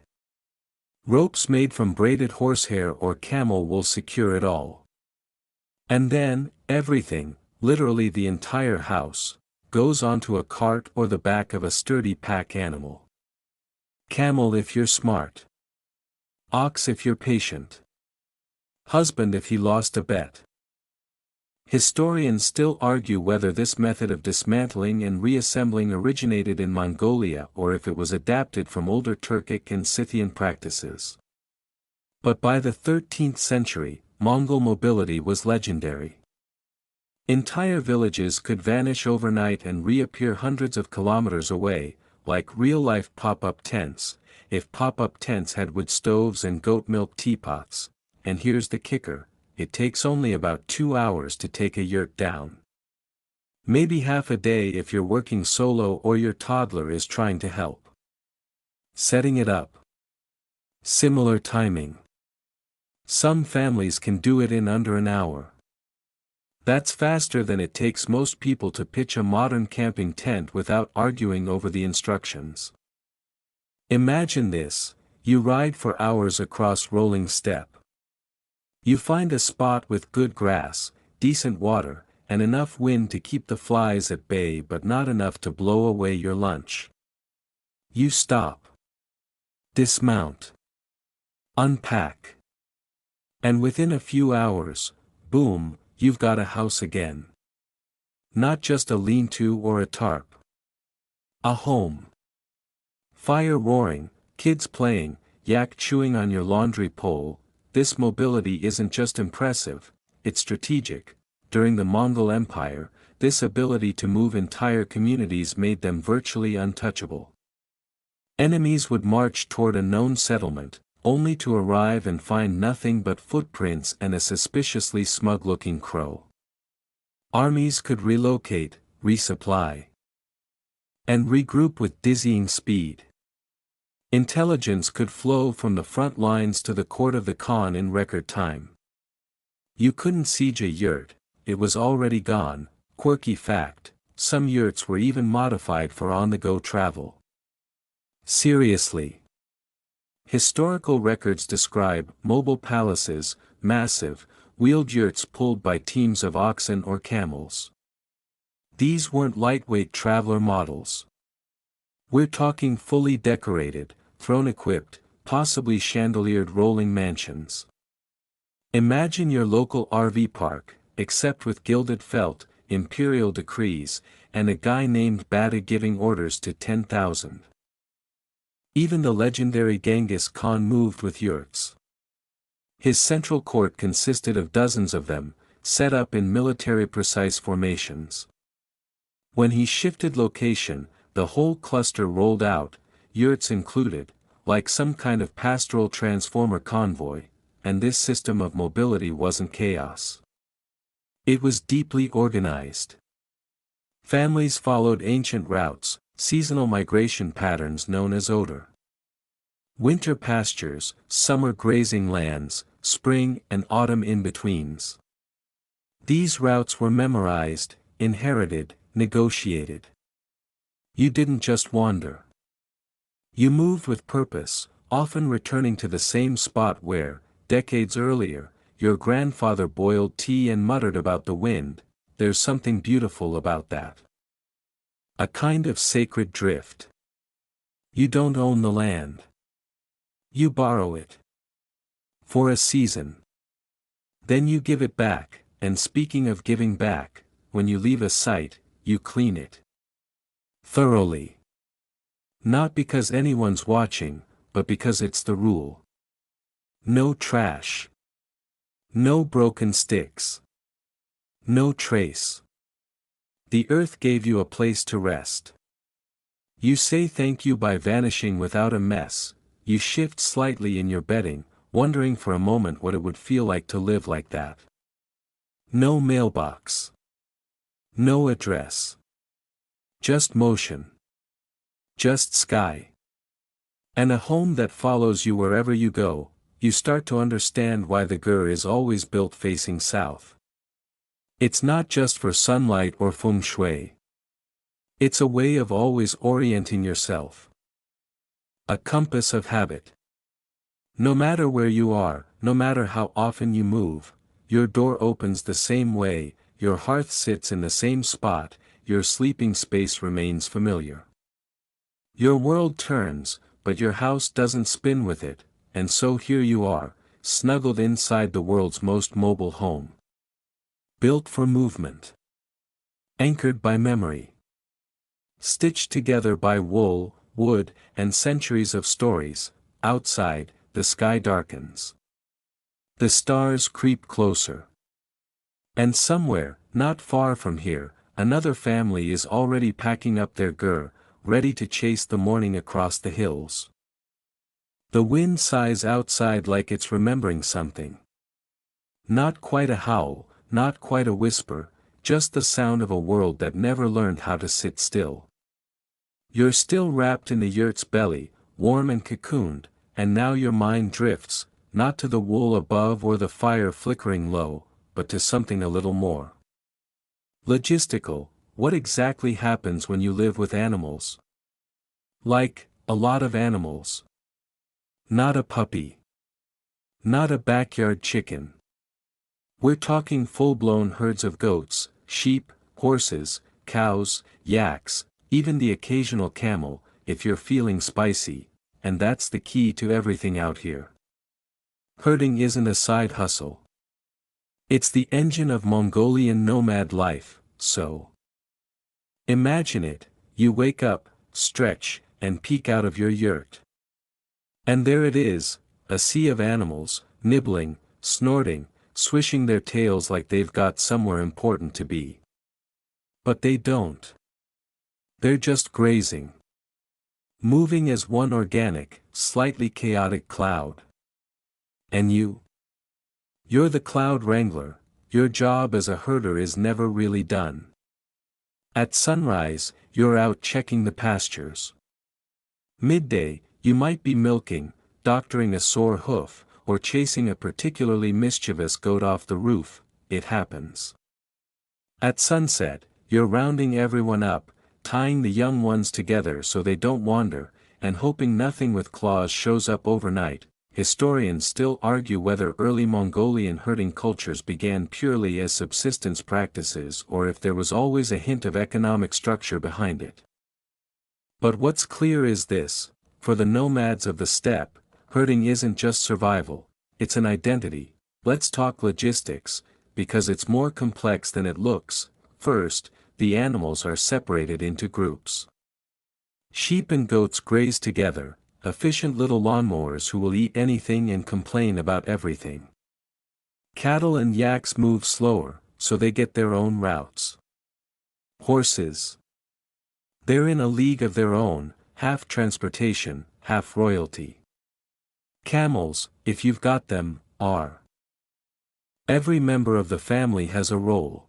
Ropes made from braided horsehair or camel wool secure it all. And then, everything, literally the entire house, goes onto a cart or the back of a sturdy pack animal. Camel if you're smart. Ox if you're patient. Husband if he lost a bet. Historians still argue whether this method of dismantling and reassembling originated in Mongolia or if it was adapted from older Turkic and Scythian practices. But by the 13th century, Mongol mobility was legendary. Entire villages could vanish overnight and reappear hundreds of kilometers away, like real-life pop-up tents, if pop-up tents had wood stoves and goat milk teapots. And here's the kicker: it takes only about 2 hours to take a yurt down. Maybe half a day if you're working solo or your toddler is trying to help. Setting it up. Similar timing. Some families can do it in under an hour. That's faster than it takes most people to pitch a modern camping tent without arguing over the instructions. Imagine this: you ride for hours across rolling steppe. You find a spot with good grass, decent water, and enough wind to keep the flies at bay but not enough to blow away your lunch. You stop. Dismount. Unpack. And within a few hours, boom, you've got a house again. Not just a lean-to or a tarp. A home. Fire roaring, kids playing, yak chewing on your laundry pole. This mobility isn't just impressive, it's strategic. During the Mongol Empire, this ability to move entire communities made them virtually untouchable. Enemies would march toward a known settlement, only to arrive and find nothing but footprints and a suspiciously smug-looking crow. Armies could relocate, resupply, and regroup with dizzying speed. Intelligence could flow from the front lines to the court of the Khan in record time. You couldn't siege a yurt, it was already gone. Quirky fact, some yurts were even modified for on-the-go travel. Seriously. Historical records describe mobile palaces, massive, wheeled yurts pulled by teams of oxen or camels. These weren't lightweight traveler models. We're talking fully decorated, throne-equipped, possibly chandeliered rolling mansions. Imagine your local RV park, except with gilded felt, imperial decrees, and a guy named Bata giving orders to 10,000. Even the legendary Genghis Khan moved with yurts. His central court consisted of dozens of them, set up in military-precise formations. When he shifted location, the whole cluster rolled out, yurts included, like some kind of pastoral transformer convoy, and this system of mobility wasn't chaos. It was deeply organized. Families followed ancient routes, seasonal migration patterns known as odor. Winter pastures, summer grazing lands, spring and autumn in-betweens. These routes were memorized, inherited, negotiated. You didn't just wander. You moved with purpose, often returning to the same spot where, decades earlier, your grandfather boiled tea and muttered about the wind. There's something beautiful about that. A kind of sacred drift. You don't own the land. You borrow it. For a season. Then you give it back, and speaking of giving back, when you leave a site, you clean it. Thoroughly. Not because anyone's watching, but because it's the rule. No trash. No broken sticks. No trace. The earth gave you a place to rest. You say thank you by vanishing without a mess. You shift slightly in your bedding, wondering for a moment what it would feel like to live like that. No mailbox. No address. Just motion. Just sky. And a home that follows you wherever you go. You start to understand why the ger is always built facing south. It's not just for sunlight or feng shui. It's a way of always orienting yourself. A compass of habit. No matter where you are, no matter how often you move, your door opens the same way, your hearth sits in the same spot, your sleeping space remains familiar. Your world turns, but your house doesn't spin with it, and so here you are, snuggled inside the world's most mobile home. Built for movement. Anchored by memory. Stitched together by wool, wood, and centuries of stories. Outside, the sky darkens. The stars creep closer. And somewhere, not far from here, another family is already packing up their ger, ready to chase the morning across the hills. The wind sighs outside like it's remembering something. Not quite a howl, not quite a whisper, just the sound of a world that never learned how to sit still. You're still wrapped in the yurt's belly, warm and cocooned, and now your mind drifts, not to the wool above or the fire flickering low, but to something a little more logistical. What exactly happens when you live with animals? Like, a lot of animals. Not a puppy. Not a backyard chicken. We're talking full-blown herds of goats, sheep, horses, cows, yaks, even the occasional camel, if you're feeling spicy, and that's the key to everything out here. Herding isn't a side hustle. It's the engine of Mongolian nomad life, so imagine it, you wake up, stretch, and peek out of your yurt. And there it is, a sea of animals, nibbling, snorting, swishing their tails like they've got somewhere important to be. But they don't. They're just grazing. Moving as one organic, slightly chaotic cloud. And you? You're the cloud wrangler. Your job as a herder is never really done. At sunrise, you're out checking the pastures. Midday, you might be milking, doctoring a sore hoof, or chasing a particularly mischievous goat off the roof. It happens. At sunset, you're rounding everyone up, tying the young ones together so they don't wander, and hoping nothing with claws shows up overnight. Historians still argue whether early Mongolian herding cultures began purely as subsistence practices or if there was always a hint of economic structure behind it. But what's clear is this: for the nomads of the steppe, herding isn't just survival, it's an identity. Let's talk logistics, because it's more complex than it looks. First, the animals are separated into groups. Sheep and goats graze together, efficient little lawnmowers who will eat anything and complain about everything. Cattle and yaks move slower, so they get their own routes. Horses. They're in a league of their own, half transportation, half royalty. Camels, if you've got them, are. Every member of the family has a role.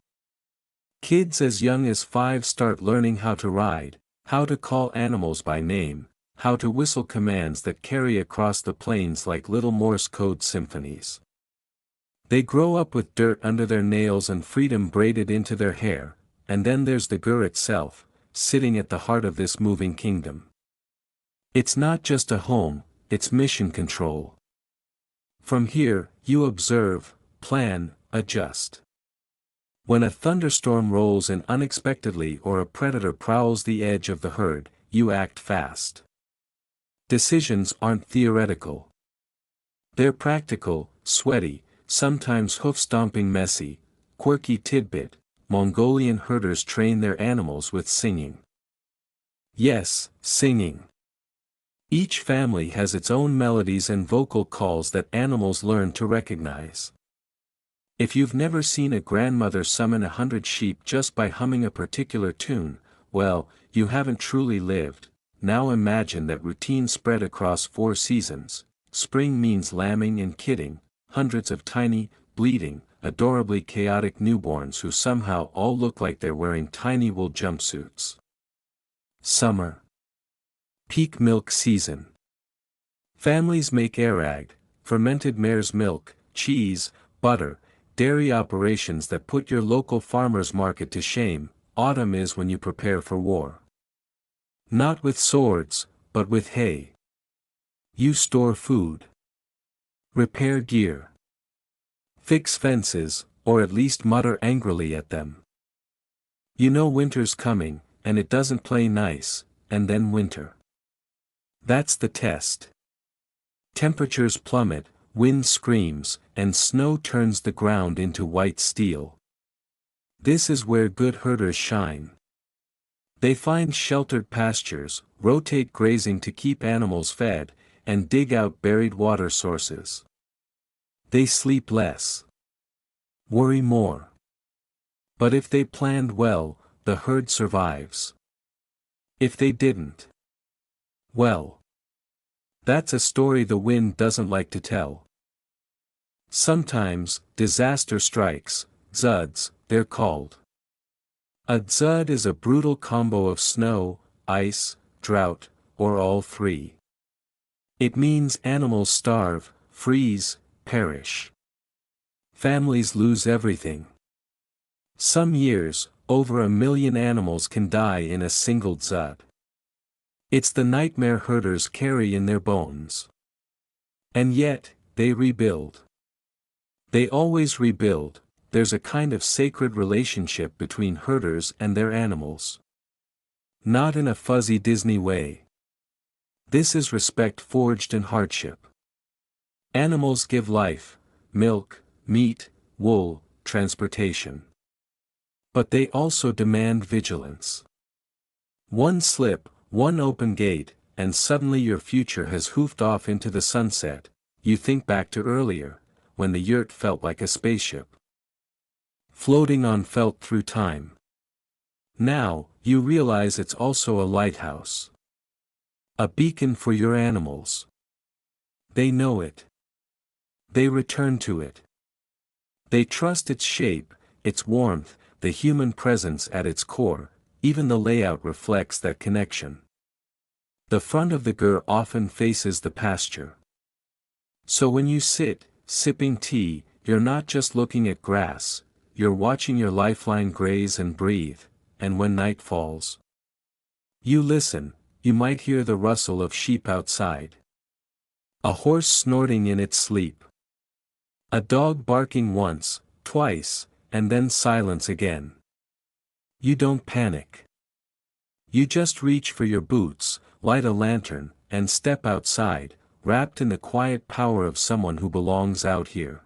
Kids as young as 5 start learning how to ride, how to call animals by name, how to whistle commands that carry across the plains like little Morse code symphonies. They grow up with dirt under their nails and freedom braided into their hair, and then there's the ger itself, sitting at the heart of this moving kingdom. It's not just a home, it's mission control. From here, you observe, plan, adjust. When a thunderstorm rolls in unexpectedly or a predator prowls the edge of the herd, you act fast. Decisions aren't theoretical. They're practical, sweaty, sometimes hoof-stomping messy. Quirky tidbit: Mongolian herders train their animals with singing. Yes, singing. Each family has its own melodies and vocal calls that animals learn to recognize. If you've never seen a grandmother summon 100 sheep just by humming a particular tune, well, you haven't truly lived. Now imagine that routine spread across 4 seasons. Spring means lambing and kidding, hundreds of tiny, bleeding, adorably chaotic newborns who somehow all look like they're wearing tiny wool jumpsuits. Summer. Peak milk season. Families make arag, fermented mare's milk, cheese, butter, dairy operations that put your local farmer's market to shame. Autumn is when you prepare for war. Not with swords, but with hay. You store food. Repair gear. Fix fences, or at least mutter angrily at them. You know winter's coming, and it doesn't play nice, and then winter. That's the test. Temperatures plummet, wind screams, and snow turns the ground into white steel. This is where good herders shine. They find sheltered pastures, rotate grazing to keep animals fed, and dig out buried water sources. They sleep less. Worry more. But if they planned well, the herd survives. If they didn't, well, that's a story the wind doesn't like to tell. Sometimes, disaster strikes, dzuds, they're called. A dzud is a brutal combo of snow, ice, drought, or all 3. It means animals starve, freeze, perish. Families lose everything. Some years, over 1 million animals can die in a single dzud. It's the nightmare herders carry in their bones. And yet, they rebuild. They always rebuild. There's a kind of sacred relationship between herders and their animals. Not in a fuzzy Disney way. This is respect forged in hardship. Animals give life, milk, meat, wool, transportation. But they also demand vigilance. One slip, one open gate, and suddenly your future has hoofed off into the sunset. You think back to earlier, when the yurt felt like a spaceship, floating on felt through time. Now, you realize it's also a lighthouse. A beacon for your animals. They know it. They return to it. They trust its shape, its warmth, the human presence at its core. Even the layout reflects that connection. The front of the ger often faces the pasture. So when you sit, sipping tea, you're not just looking at grass, you're watching your lifeline graze and breathe, and when night falls, you listen, you might hear the rustle of sheep outside. A horse snorting in its sleep. A dog barking once, twice, and then silence again. You don't panic. You just reach for your boots, light a lantern, and step outside, wrapped in the quiet power of someone who belongs out here.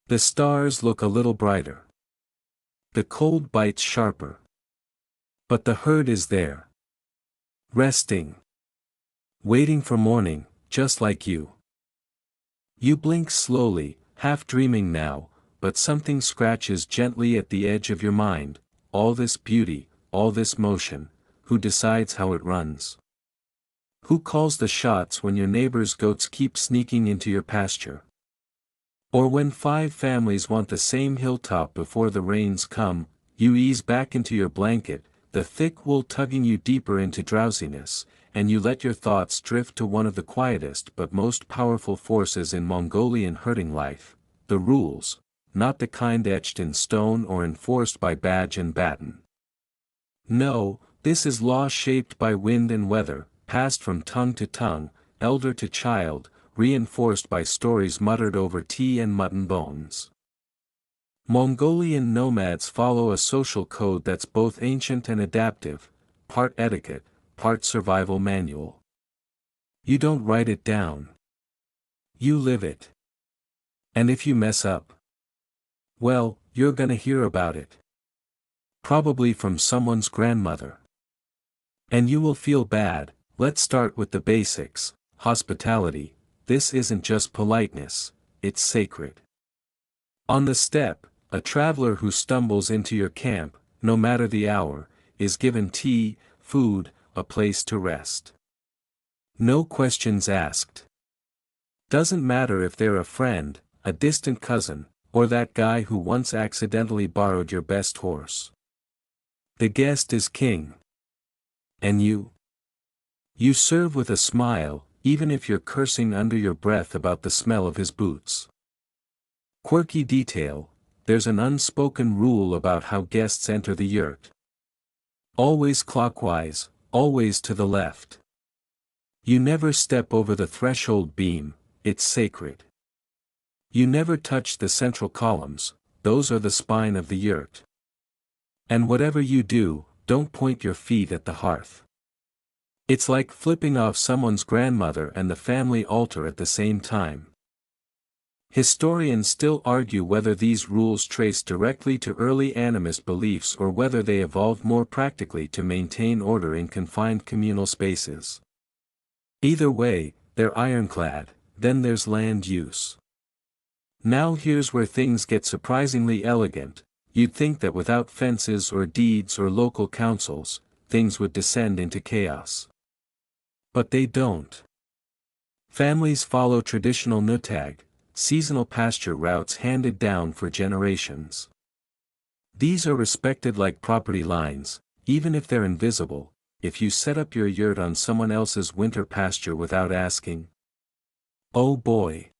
The stars look a little brighter. The cold bites sharper. But the herd is there. Resting. Waiting for morning, just like you. You blink slowly, half dreaming now, but something scratches gently at the edge of your mind. All this beauty, all this motion, who decides how it runs? Who calls the shots when your neighbor's goats keep sneaking into your pasture? Or when 5 families want the same hilltop before the rains come, you ease back into your blanket, the thick wool tugging you deeper into drowsiness, and you let your thoughts drift to one of the quietest but most powerful forces in Mongolian herding life, the rules, not the kind etched in stone or enforced by badge and baton. No, this is law shaped by wind and weather, passed from tongue to tongue, elder to child, reinforced by stories muttered over tea and mutton bones. Mongolian nomads follow a social code that's both ancient and adaptive, part etiquette, part survival manual. You don't write it down. You live it. And if you mess up, well, you're gonna hear about it. Probably from someone's grandmother. And you will feel bad. Let's start with the basics. Hospitality. This isn't just politeness, it's sacred. On the steppe, a traveler who stumbles into your camp, no matter the hour, is given tea, food, a place to rest. No questions asked. Doesn't matter if they're a friend, a distant cousin, or that guy who once accidentally borrowed your best horse. The guest is king. And you? You serve with a smile, even if you're cursing under your breath about the smell of his boots. Quirky detail, there's an unspoken rule about how guests enter the yurt. Always clockwise, always to the left. You never step over the threshold beam, it's sacred. You never touch the central columns, those are the spine of the yurt. And whatever you do, don't point your feet at the hearth. It's like flipping off someone's grandmother and the family altar at the same time. Historians still argue whether these rules trace directly to early animist beliefs or whether they evolved more practically to maintain order in confined communal spaces. Either way, they're ironclad. Then there's land use. Now here's where things get surprisingly elegant. You'd think that without fences or deeds or local councils, things would descend into chaos. But they don't. Families follow traditional nutag, seasonal pasture routes handed down for generations. These are respected like property lines, even if they're invisible. If you set up your yurt on someone else's winter pasture without asking, oh boy.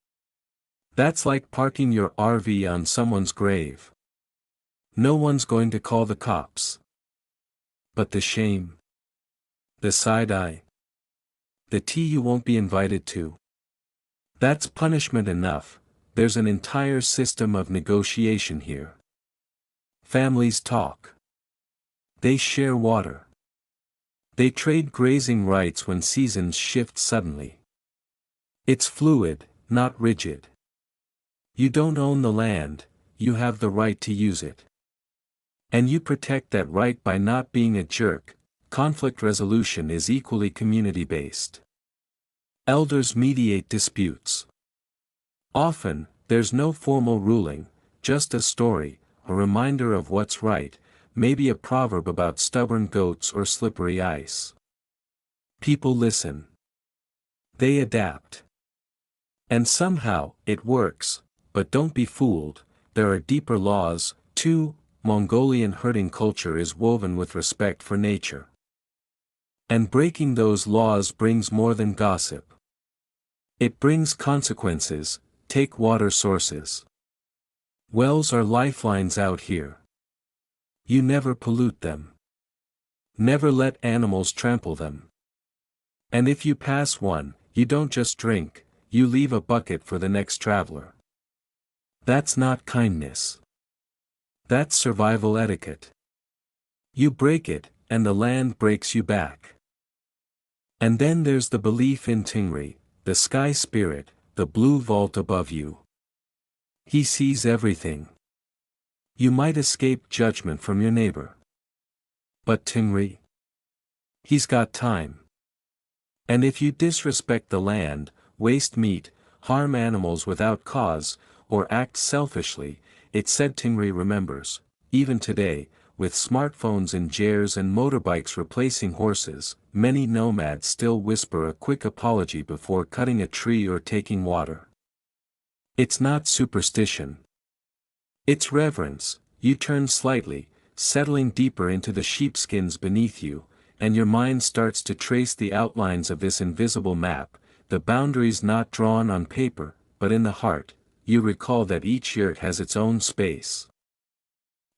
That's like parking your RV on someone's grave. No one's going to call the cops. But the shame. The side eye. The tea you won't be invited to. That's punishment enough. There's an entire system of negotiation here. Families talk. They share water. They trade grazing rights when seasons shift suddenly. It's fluid, not rigid. You don't own the land, you have the right to use it. And you protect that right by not being a jerk. Conflict resolution is equally community-based. Elders mediate disputes. Often, there's no formal ruling, just a story, a reminder of what's right, maybe a proverb about stubborn goats or slippery ice. People listen. They adapt. And somehow, it works, but don't be fooled, there are deeper laws, too. Mongolian herding culture is woven with respect for nature. And breaking those laws brings more than gossip. It brings consequences. Take water sources. Wells are lifelines out here. You never pollute them. Never let animals trample them. And if you pass one, you don't just drink, you leave a bucket for the next traveler. That's not kindness. That's survival etiquette. You break it, and the land breaks you back. And then there's the belief in Tingri, the sky spirit, the blue vault above you. He sees everything. You might escape judgment from your neighbor. But Tingri? He's got time. And if you disrespect the land, waste meat, harm animals without cause, or act selfishly, it's said Tingri remembers. Even today, with smartphones in gers and motorbikes replacing horses, many nomads still whisper a quick apology before cutting a tree or taking water. It's not superstition. It's reverence. You turn slightly, settling deeper into the sheepskins beneath you, and your mind starts to trace the outlines of this invisible map, the boundaries not drawn on paper, but in the heart. You recall that each yurt has its own space.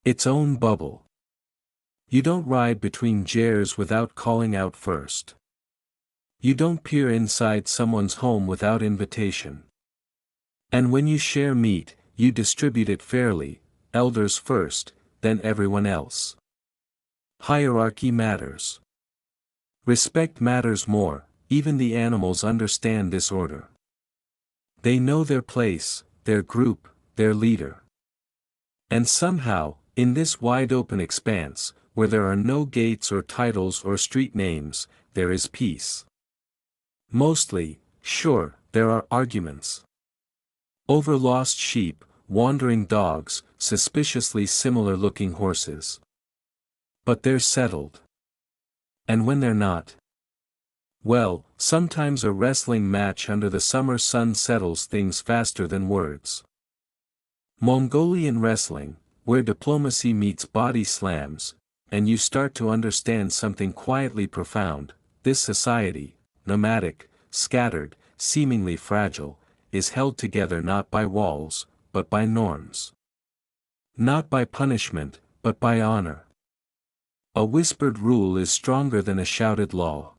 Its own bubble. You don't ride between gers without calling out first. You don't peer inside someone's home without invitation. And when you share meat, you distribute it fairly, elders first, then everyone else. Hierarchy matters. Respect matters more, even the animals understand this order. They know their place, their group, their leader. And somehow, in this wide-open expanse, where there are no gates or titles or street names, there is peace. Mostly, sure, there are arguments. Over lost sheep, wandering dogs, suspiciously similar-looking horses. But they're settled. And when they're not? Well, sometimes a wrestling match under the summer sun settles things faster than words. Mongolian wrestling, where diplomacy meets body slams, and you start to understand something quietly profound. This society, nomadic, scattered, seemingly fragile, is held together not by walls, but by norms. Not by punishment, but by honor. A whispered rule is stronger than a shouted law.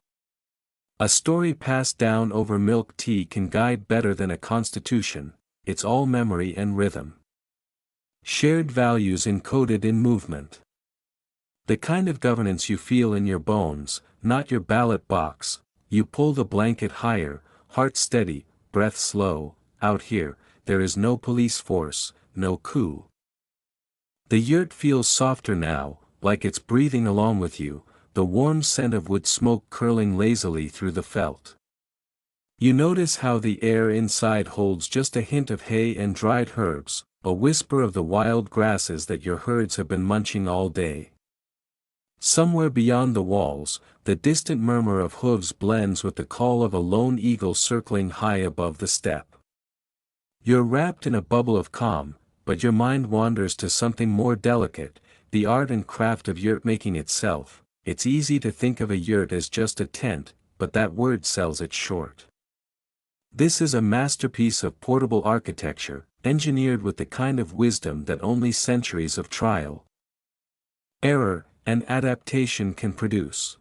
A story passed down over milk tea can guide better than a constitution. It's all memory and rhythm. Shared values encoded in movement. The kind of governance you feel in your bones, not your ballot box. You pull the blanket higher, heart steady, breath slow. Out here, there is no police force, no coup. The yurt feels softer now, like it's breathing along with you, the warm scent of wood smoke curling lazily through the felt. You notice how the air inside holds just a hint of hay and dried herbs, a whisper of the wild grasses that your herds have been munching all day. Somewhere beyond the walls, the distant murmur of hooves blends with the call of a lone eagle circling high above the steppe. You're wrapped in a bubble of calm, but your mind wanders to something more delicate, the art and craft of yurt making itself. It's easy to think of a yurt as just a tent, but that word sells it short. This is a masterpiece of portable architecture, engineered with the kind of wisdom that only centuries of trial, error, and adaptation can produce.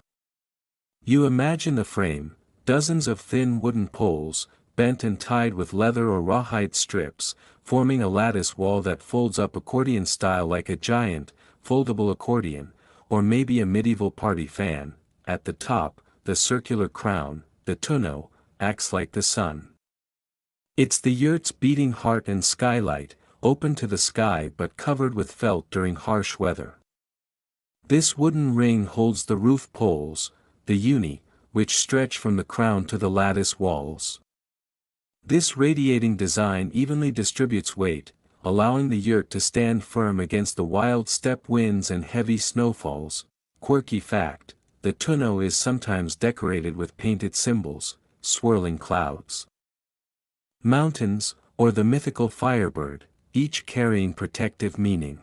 You imagine the frame, dozens of thin wooden poles, bent and tied with leather or rawhide strips, forming a lattice wall that folds up accordion style like a giant, foldable accordion, or maybe a medieval party fan. At the top, the circular crown, the tonneau, acts like the sun. It's the yurt's beating heart and skylight, open to the sky but covered with felt during harsh weather. This wooden ring holds the roof poles, the uni, which stretch from the crown to the lattice walls. This radiating design evenly distributes weight, allowing the yurt to stand firm against the wild steppe winds and heavy snowfalls. Quirky fact, the tonneau is sometimes decorated with painted symbols, swirling clouds, mountains, or the mythical firebird, each carrying protective meaning.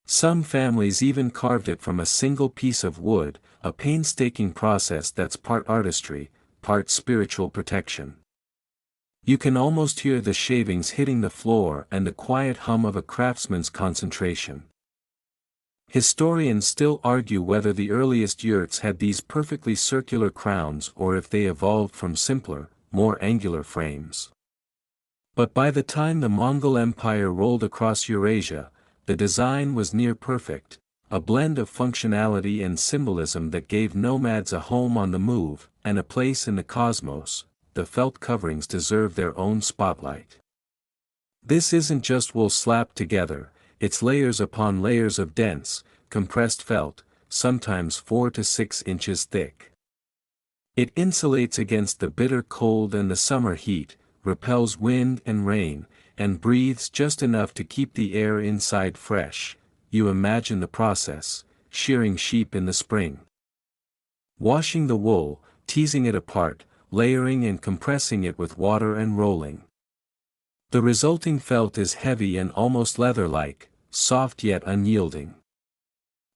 Some families even carved it from a single piece of wood, a painstaking process that's part artistry, part spiritual protection. You can almost hear the shavings hitting the floor and the quiet hum of a craftsman's concentration. Historians still argue whether the earliest yurts had these perfectly circular crowns or if they evolved from simpler, more angular frames. But by the time the Mongol Empire rolled across Eurasia, the design was near perfect, a blend of functionality and symbolism that gave nomads a home on the move, and a place in the cosmos. The felt coverings deserve their own spotlight. This isn't just wool slapped together, it's layers upon layers of dense, compressed felt, sometimes 4 to 6 inches thick. It insulates against the bitter cold and the summer heat, repels wind and rain, and breathes just enough to keep the air inside fresh. You imagine the process: shearing sheep in the spring, washing the wool, teasing it apart, layering and compressing it with water and rolling. The resulting felt is heavy and almost leather-like, soft yet unyielding.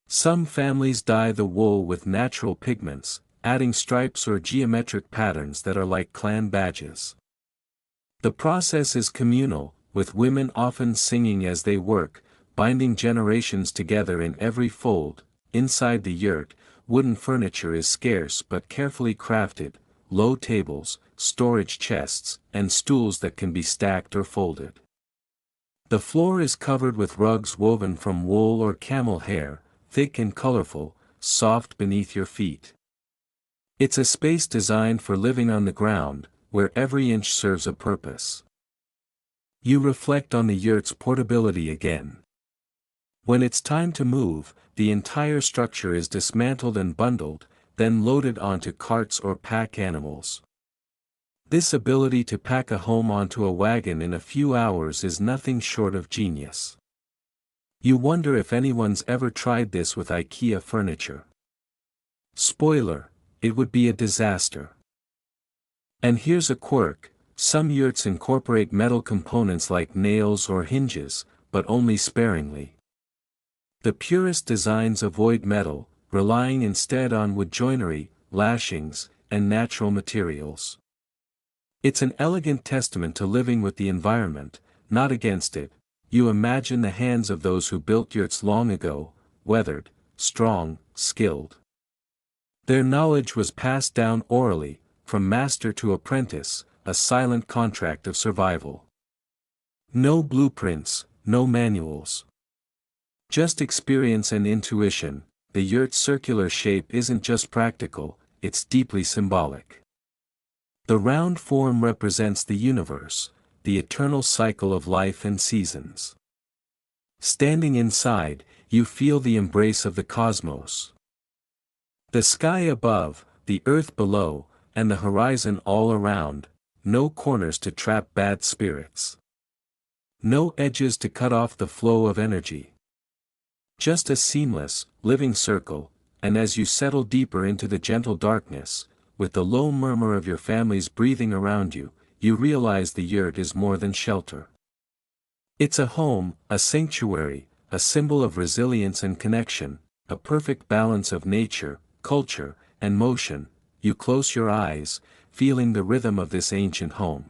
Some families dye the wool with natural pigments, adding stripes or geometric patterns that are like clan badges. The process is communal, with women often singing as they work, binding generations together in every fold. Inside the yurt, wooden furniture is scarce but carefully crafted: low tables, storage chests, and stools that can be stacked or folded. The floor is covered with rugs woven from wool or camel hair, thick and colorful, soft beneath your feet. It's a space designed for living on the ground, where every inch serves a purpose. You reflect on the yurt's portability again. When it's time to move, the entire structure is dismantled and bundled, then loaded onto carts or pack animals. This ability to pack a home onto a wagon in a few hours is nothing short of genius. You wonder if anyone's ever tried this with IKEA furniture. Spoiler: it would be a disaster. And here's a quirk: some yurts incorporate metal components like nails or hinges, but only sparingly. The purest designs avoid metal, relying instead on wood joinery, lashings, and natural materials. It's an elegant testament to living with the environment, not against it. You imagine the hands of those who built yurts long ago, weathered, strong, skilled. Their knowledge was passed down orally, from master to apprentice, a silent contract of survival. No blueprints, no manuals. Just experience and intuition. The yurt's circular shape isn't just practical, it's deeply symbolic. The round form represents the universe, the eternal cycle of life and seasons. Standing inside, you feel the embrace of the cosmos. The sky above, the earth below, and the horizon all around, no corners to trap bad spirits. No edges to cut off the flow of energy. Just a seamless, living circle, and as you settle deeper into the gentle darkness, with the low murmur of your family's breathing around you, you realize the yurt is more than shelter. It's a home, a sanctuary, a symbol of resilience and connection, a perfect balance of nature, culture, and motion. you close your eyes, feeling the rhythm of this ancient home.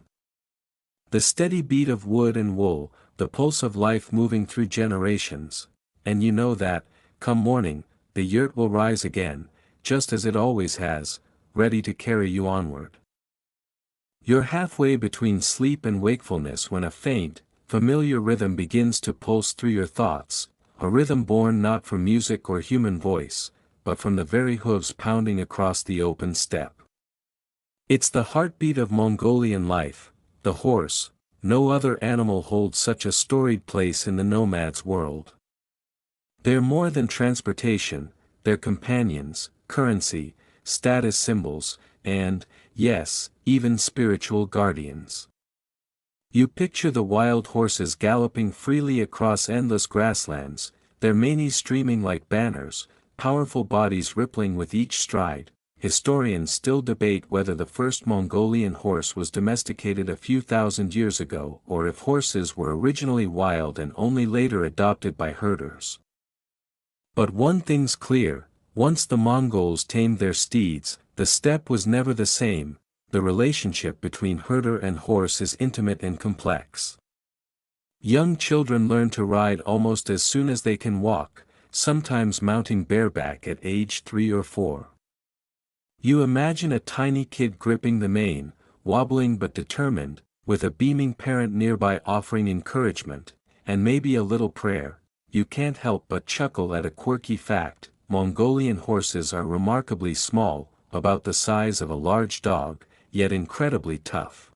The steady beat of wood and wool, the pulse of life moving through generations, and you know that, come morning, the yurt will rise again, just as it always has, ready to carry you onward. You're halfway between sleep and wakefulness when a faint, familiar rhythm begins to pulse through your thoughts, a rhythm born not from music or human voice, but from the very hooves pounding across the open steppe. It's the heartbeat of Mongolian life, the horse. No other animal holds such a storied place in the nomad's world. They're more than transportation, they're companions, currency, status symbols, and, yes, even spiritual guardians. You picture the wild horses galloping freely across endless grasslands, their manes streaming like banners, powerful bodies rippling with each stride. Historians still debate whether the first Mongolian horse was domesticated a few thousand years ago or if horses were originally wild and only later adopted by herders. But one thing's clear, once the Mongols tamed their steeds, the steppe was never the same. The relationship between herder and horse is intimate and complex. Young children learn to ride almost as soon as they can walk, sometimes mounting bareback at age 3 or 4. You imagine a tiny kid gripping the mane, wobbling but determined, with a beaming parent nearby offering encouragement, and maybe a little prayer. You can't help but chuckle at a quirky fact: Mongolian horses are remarkably small, about the size of a large dog, yet incredibly tough.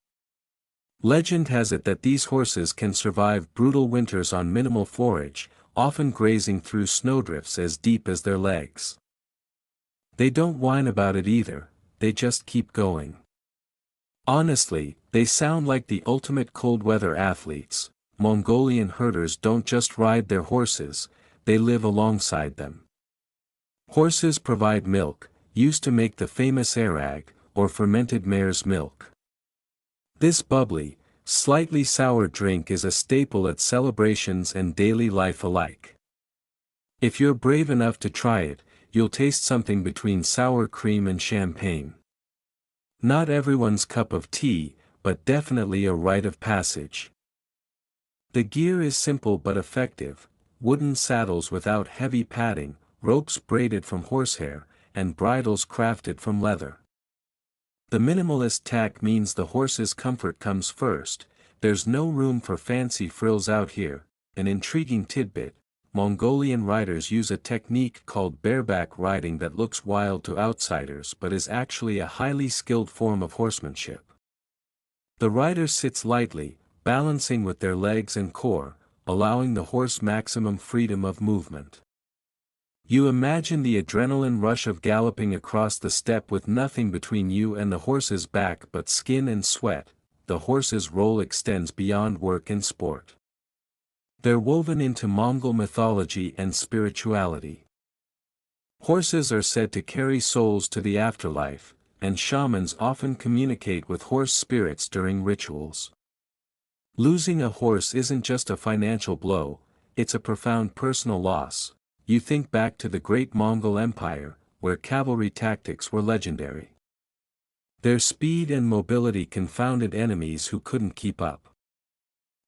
Legend has it that these horses can survive brutal winters on minimal forage, often grazing through snowdrifts as deep as their legs. They don't whine about it either, they just keep going. Honestly, they sound like the ultimate cold-weather athletes. Mongolian herders don't just ride their horses, they live alongside them. Horses provide milk, used to make the famous arag, or fermented mare's milk. This bubbly, slightly sour drink is a staple at celebrations and daily life alike. If you're brave enough to try it, you'll taste something between sour cream and champagne. Not everyone's cup of tea, but definitely a rite of passage. The gear is simple but effective: wooden saddles without heavy padding, ropes braided from horsehair, and bridles crafted from leather. The minimalist tack means the horse's comfort comes first. There's no room for fancy frills out here. An intriguing tidbit: Mongolian riders use a technique called bareback riding that looks wild to outsiders but is actually a highly skilled form of horsemanship. The rider sits lightly, balancing with their legs and core, allowing the horse maximum freedom of movement. You imagine the adrenaline rush of galloping across the steppe with nothing between you and the horse's back but skin and sweat. The horse's role extends beyond work and sport. They're woven into Mongol mythology and spirituality. Horses are said to carry souls to the afterlife, and shamans often communicate with horse spirits during rituals. Losing a horse isn't just a financial blow, it's a profound personal loss. You think back to the great Mongol Empire, where cavalry tactics were legendary. Their speed and mobility confounded enemies who couldn't keep up.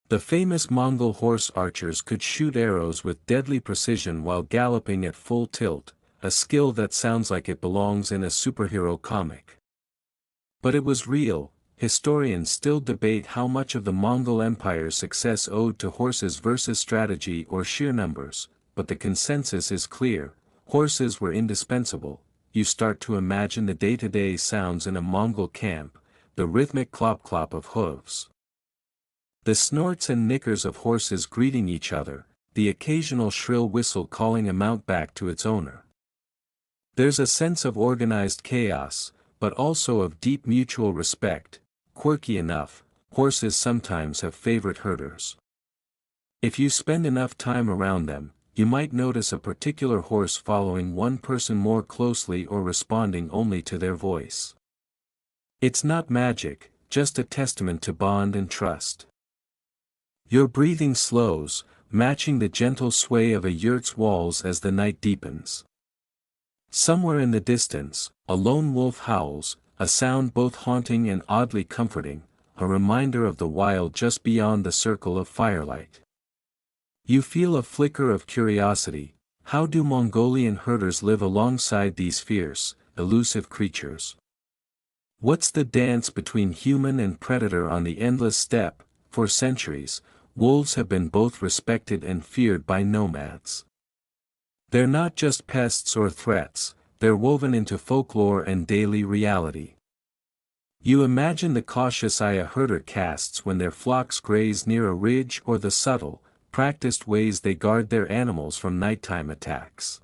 The famous Mongol horse archers could shoot arrows with deadly precision while galloping at full tilt, a skill that sounds like it belongs in a superhero comic. But it was real. Historians still debate how much of the Mongol Empire's success owed to horses versus strategy or sheer numbers, but the consensus is clear: horses were indispensable. You start to imagine the day-to-day sounds in a Mongol camp, the rhythmic clop-clop of hooves, the snorts and nickers of horses greeting each other, the occasional shrill whistle calling a mount back to its owner. There's a sense of organized chaos, but also of deep mutual respect. Quirky enough, horses sometimes have favorite herders. If you spend enough time around them, you might notice a particular horse following one person more closely or responding only to their voice. It's not magic, just a testament to bond and trust. Your breathing slows, matching the gentle sway of a yurt's walls as the night deepens. Somewhere in the distance, a lone wolf howls, a sound both haunting and oddly comforting, a reminder of the wild just beyond the circle of firelight. You feel a flicker of curiosity. How do Mongolian herders live alongside these fierce, elusive creatures? What's the dance between human and predator on the endless steppe? For centuries, wolves have been both respected and feared by nomads. They're not just pests or threats, they're woven into folklore and daily reality. You imagine the cautious eye a herder casts when their flocks graze near a ridge, or the subtle, practiced ways they guard their animals from nighttime attacks.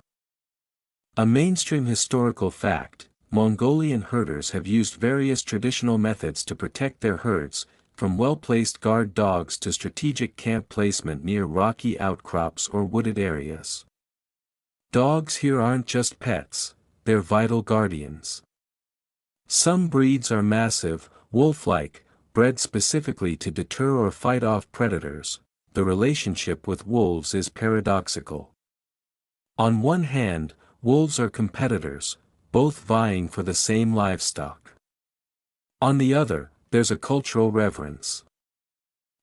A mainstream historical fact: Mongolian herders have used various traditional methods to protect their herds, from well-placed guard dogs to strategic camp placement near rocky outcrops or wooded areas. Dogs here aren't just pets, they're vital guardians. Some breeds are massive, wolf-like, bred specifically to deter or fight off predators. The relationship with wolves is paradoxical. On one hand, wolves are competitors, both vying for the same livestock. On the other, there's a cultural reverence.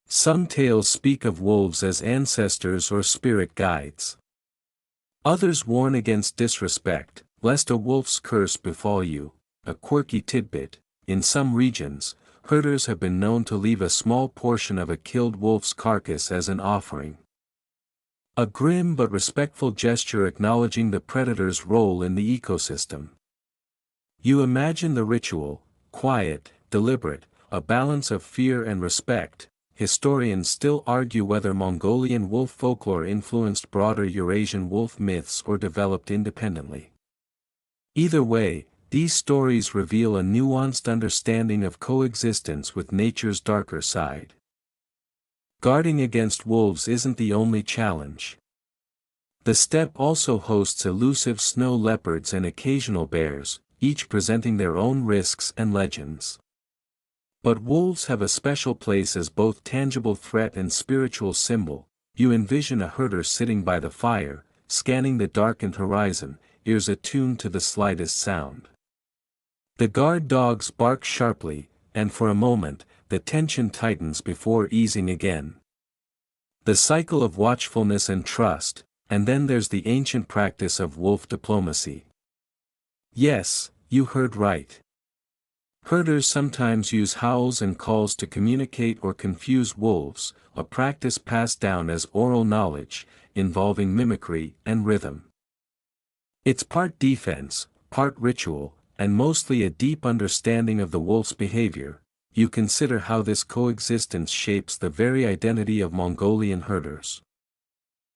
Some tales speak of wolves as ancestors or spirit guides. Others warn against disrespect, lest a wolf's curse befall you. A quirky tidbit: in some regions, herders have been known to leave a small portion of a killed wolf's carcass as an offering. A grim but respectful gesture acknowledging the predator's role in the ecosystem. You imagine the ritual: quiet, deliberate, a balance of fear and respect. Historians still argue whether Mongolian wolf folklore influenced broader Eurasian wolf myths or developed independently. Either way, these stories reveal a nuanced understanding of coexistence with nature's darker side. Guarding against wolves isn't the only challenge. The steppe also hosts elusive snow leopards and occasional bears, each presenting their own risks and legends. But wolves have a special place as both tangible threat and spiritual symbol. You envision a herder sitting by the fire, scanning the darkened horizon, ears attuned to the slightest sound. The guard dogs bark sharply, and for a moment, the tension tightens before easing again. The cycle of watchfulness and trust, and then there's the ancient practice of wolf diplomacy. Yes, you heard right. Herders sometimes use howls and calls to communicate or confuse wolves, a practice passed down as oral knowledge, involving mimicry and rhythm. It's part defense, part ritual, and mostly a deep understanding of the wolf's behavior. You consider how this coexistence shapes the very identity of Mongolian herders.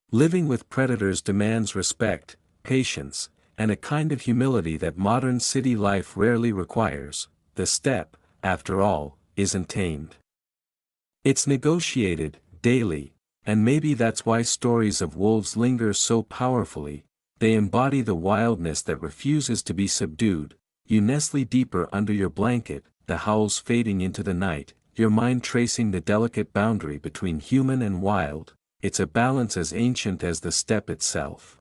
Living with predators demands respect, patience, and a kind of humility that modern city life rarely requires. The steppe, after all, isn't tamed. It's negotiated, daily, and maybe that's why stories of wolves linger so powerfully. They embody the wildness that refuses to be subdued. You nestle deeper under your blanket, the howls fading into the night, your mind tracing the delicate boundary between human and wild. It's a balance as ancient as the steppe itself.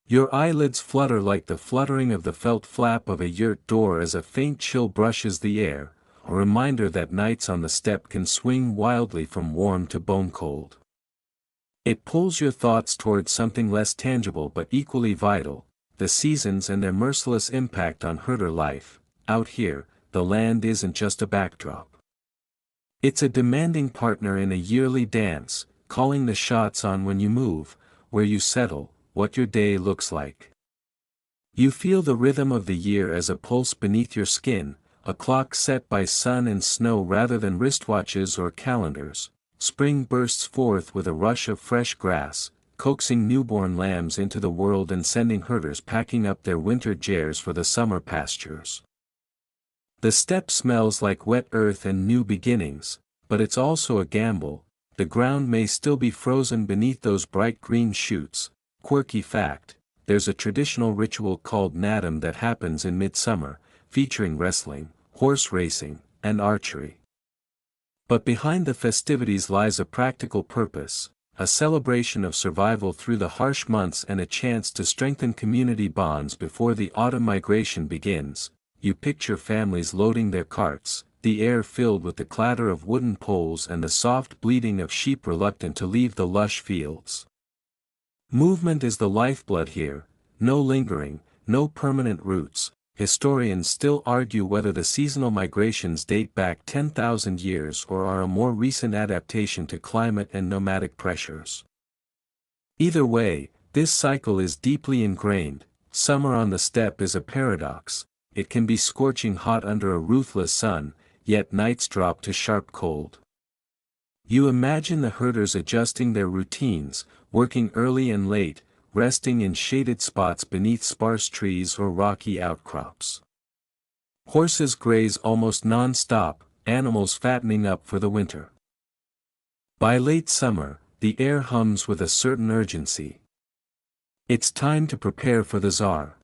Your eyelids flutter like the fluttering of the felt flap of a yurt door as a faint chill brushes the air, a reminder that nights on the steppe can swing wildly from warm to bone cold. It pulls your thoughts towards something less tangible but equally vital: the seasons and their merciless impact on herder life. Out here, the land isn't just a backdrop. It's a demanding partner in a yearly dance, calling the shots on when you move, where you settle, what your day looks like. You feel the rhythm of the year as a pulse beneath your skin, a clock set by sun and snow rather than wristwatches or calendars. Spring bursts forth with a rush of fresh grass, coaxing newborn lambs into the world and sending herders packing up their winter gers for the summer pastures. The steppe smells like wet earth and new beginnings, but it's also a gamble. The ground may still be frozen beneath those bright green shoots. Quirky fact: there's a traditional ritual called nadam that happens in midsummer, featuring wrestling, horse racing, and archery. But behind the festivities lies a practical purpose. a celebration of survival through the harsh months and a chance to strengthen community bonds before the autumn migration begins. You picture families loading their carts, the air filled with the clatter of wooden poles and the soft bleating of sheep reluctant to leave the lush fields. Movement is the lifeblood here, no lingering, no permanent roots. Historians still argue whether the seasonal migrations date back 10,000 years or are a more recent adaptation to climate and nomadic pressures. Either way, this cycle is deeply ingrained. Summer on the steppe is a paradox. It can be scorching hot under a ruthless sun, yet nights drop to sharp cold. You imagine the herders adjusting their routines, working early and late, resting in shaded spots beneath sparse trees or rocky outcrops. Horses graze almost non-stop, animals fattening up for the winter. By late summer, the air hums with a certain urgency. It's time to prepare for the czar.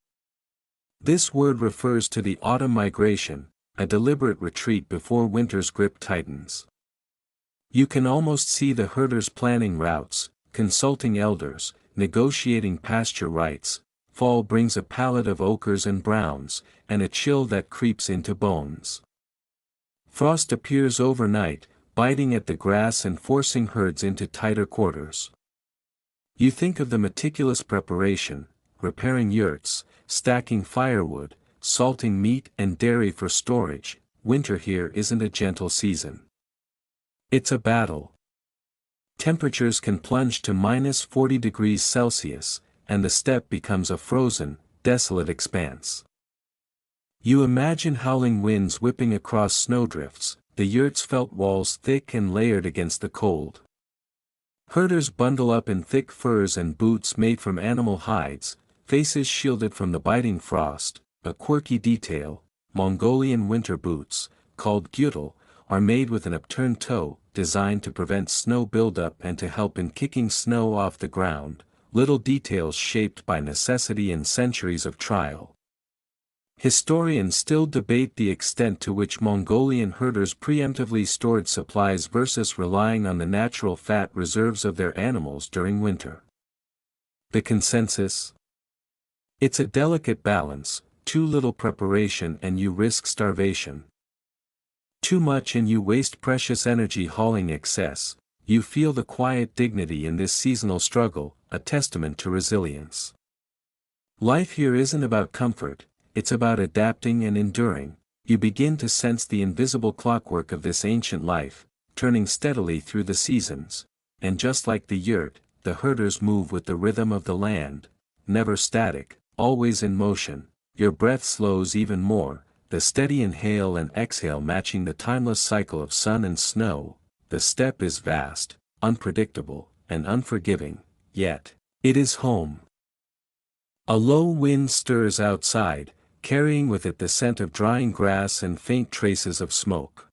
This word refers to the autumn migration, a deliberate retreat before winter's grip tightens. You can almost see the herders planning routes, consulting elders, negotiating pasture rights. Fall brings a palette of ochres and browns, and a chill that creeps into bones. Frost appears overnight, biting at the grass and forcing herds into tighter quarters. You think of the meticulous preparation, repairing yurts, stacking firewood, salting meat and dairy for storage. Winter here isn't a gentle season. It's a battle. Temperatures can plunge to -40 degrees Celsius, and the steppe becomes a frozen, desolate expanse. You imagine howling winds whipping across snowdrifts, the yurt's felt walls thick and layered against the cold. Herders bundle up in thick furs and boots made from animal hides, faces shielded from the biting frost. A quirky detail: Mongolian winter boots, called gyutal, are made with an upturned toe, designed to prevent snow buildup and to help in kicking snow off the ground, little details shaped by necessity and centuries of trial. Historians still debate the extent to which Mongolian herders preemptively stored supplies versus relying on the natural fat reserves of their animals during winter. The consensus? It's a delicate balance: too little preparation and you risk starvation. Too much and you waste precious energy hauling excess. You feel the quiet dignity in this seasonal struggle, a testament to resilience. Life here isn't about comfort, it's about adapting and enduring. You begin to sense the invisible clockwork of this ancient life, turning steadily through the seasons. And just like the yurt, the herders move with the rhythm of the land, never static, always in motion. Your breath slows even more, the steady inhale and exhale matching the timeless cycle of sun and snow. The steppe is vast, unpredictable, and unforgiving, yet it is home. A low wind stirs outside, carrying with it the scent of drying grass and faint traces of smoke.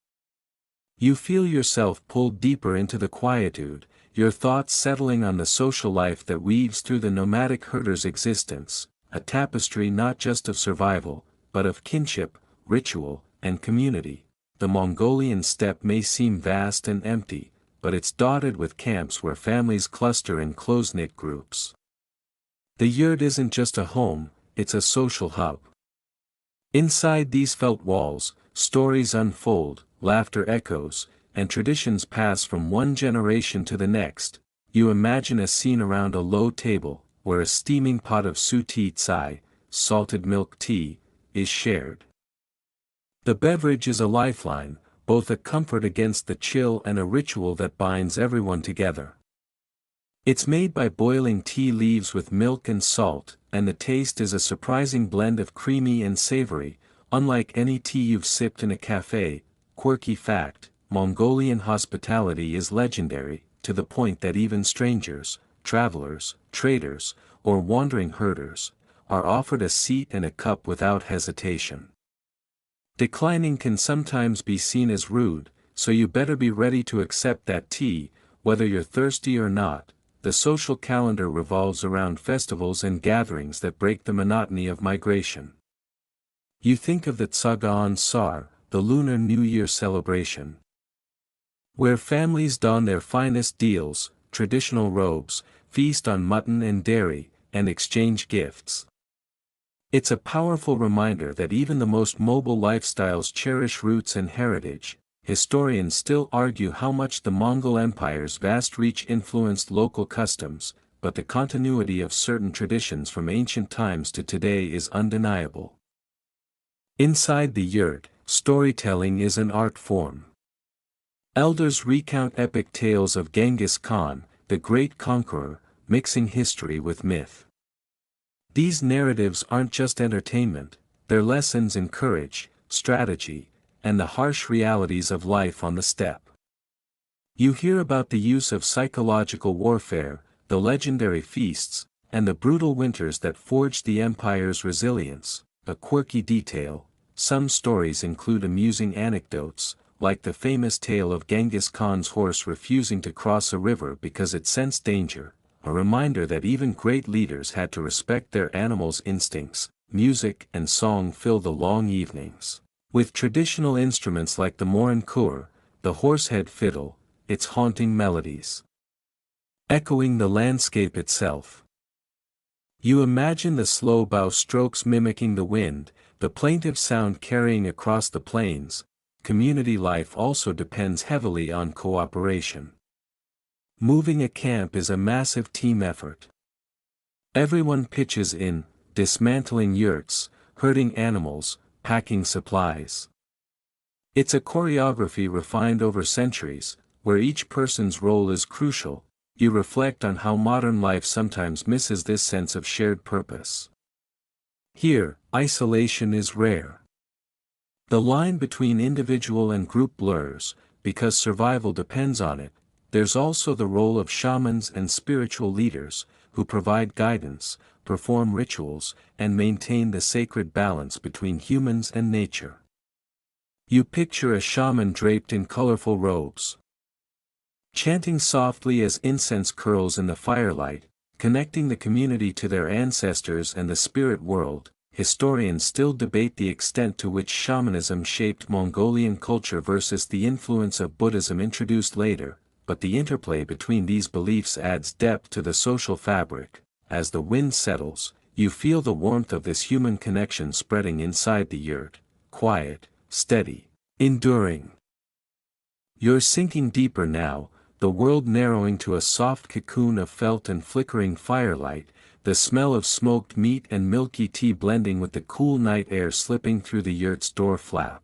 You feel yourself pulled deeper into the quietude, your thoughts settling on the social life that weaves through the nomadic herder's existence, a tapestry not just of survival, but of kinship, ritual, and community. The Mongolian steppe may seem vast and empty, but it's dotted with camps where families cluster in close-knit groups. The yurt isn't just a home, it's a social hub. Inside these felt walls, stories unfold, laughter echoes, and traditions pass from one generation to the next. You imagine a scene around a low table, where a steaming pot of suti tsai, salted milk tea, is shared. The beverage is a lifeline, both a comfort against the chill and a ritual that binds everyone together. It's made by boiling tea leaves with milk and salt, and the taste is a surprising blend of creamy and savory, unlike any tea you've sipped in a cafe. Quirky fact: Mongolian hospitality is legendary, to the point that even strangers, travelers, traders, or wandering herders, are offered a seat and a cup without hesitation. Declining can sometimes be seen as rude, so you better be ready to accept that tea, whether you're thirsty or not. The social calendar revolves around festivals and gatherings that break the monotony of migration. You think of the Tsagaan Sar, the Lunar New Year celebration, where families don their finest deals, traditional robes, feast on mutton and dairy, and exchange gifts. It's a powerful reminder that even the most mobile lifestyles cherish roots and heritage. Historians still argue how much the Mongol Empire's vast reach influenced local customs, but the continuity of certain traditions from ancient times to today is undeniable. Inside the yurt, storytelling is an art form. Elders recount epic tales of Genghis Khan, the great conqueror, mixing history with myth. These narratives aren't just entertainment, they're lessons in courage, strategy, and the harsh realities of life on the steppe. You hear about the use of psychological warfare, the legendary feasts, and the brutal winters that forged the empire's resilience. A quirky detail: some stories include amusing anecdotes, like the famous tale of Genghis Khan's horse refusing to cross a river because it sensed danger, a reminder that even great leaders had to respect their animals' instincts. Music and song fill the long evenings, with traditional instruments like the morin-kur, the horsehead fiddle, its haunting melodies echoing the landscape itself. You imagine the slow bow strokes mimicking the wind, the plaintive sound carrying across the plains. Community life also depends heavily on cooperation. Moving a camp is a massive team effort. Everyone pitches in, dismantling yurts, herding animals, packing supplies. It's a choreography refined over centuries, where each person's role is crucial. You reflect on how modern life sometimes misses this sense of shared purpose. Here, isolation is rare. The line between individual and group blurs, because survival depends on it. There's also the role of shamans and spiritual leaders, who provide guidance, perform rituals, and maintain the sacred balance between humans and nature. You picture a shaman draped in colorful robes, chanting softly as incense curls in the firelight, connecting the community to their ancestors and the spirit world. Historians still debate the extent to which shamanism shaped Mongolian culture versus the influence of Buddhism introduced later, but the interplay between these beliefs adds depth to the social fabric. As the wind settles, you feel the warmth of this human connection spreading inside the yurt, quiet, steady, enduring. You're sinking deeper now, the world narrowing to a soft cocoon of felt and flickering firelight, the smell of smoked meat and milky tea blending with the cool night air slipping through the yurt's door flap.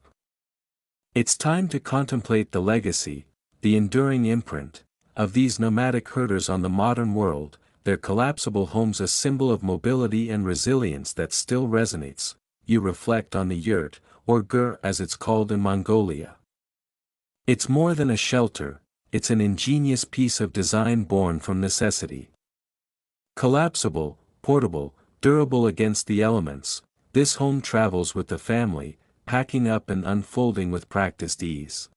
It's time to contemplate the legacy, the enduring imprint, of these nomadic herders on the modern world, their collapsible homes a symbol of mobility and resilience that still resonates. You reflect on the yurt, or ger as it's called in Mongolia. It's more than a shelter, it's an ingenious piece of design born from necessity. Collapsible, portable, durable against the elements, this home travels with the family, packing up and unfolding with practiced ease.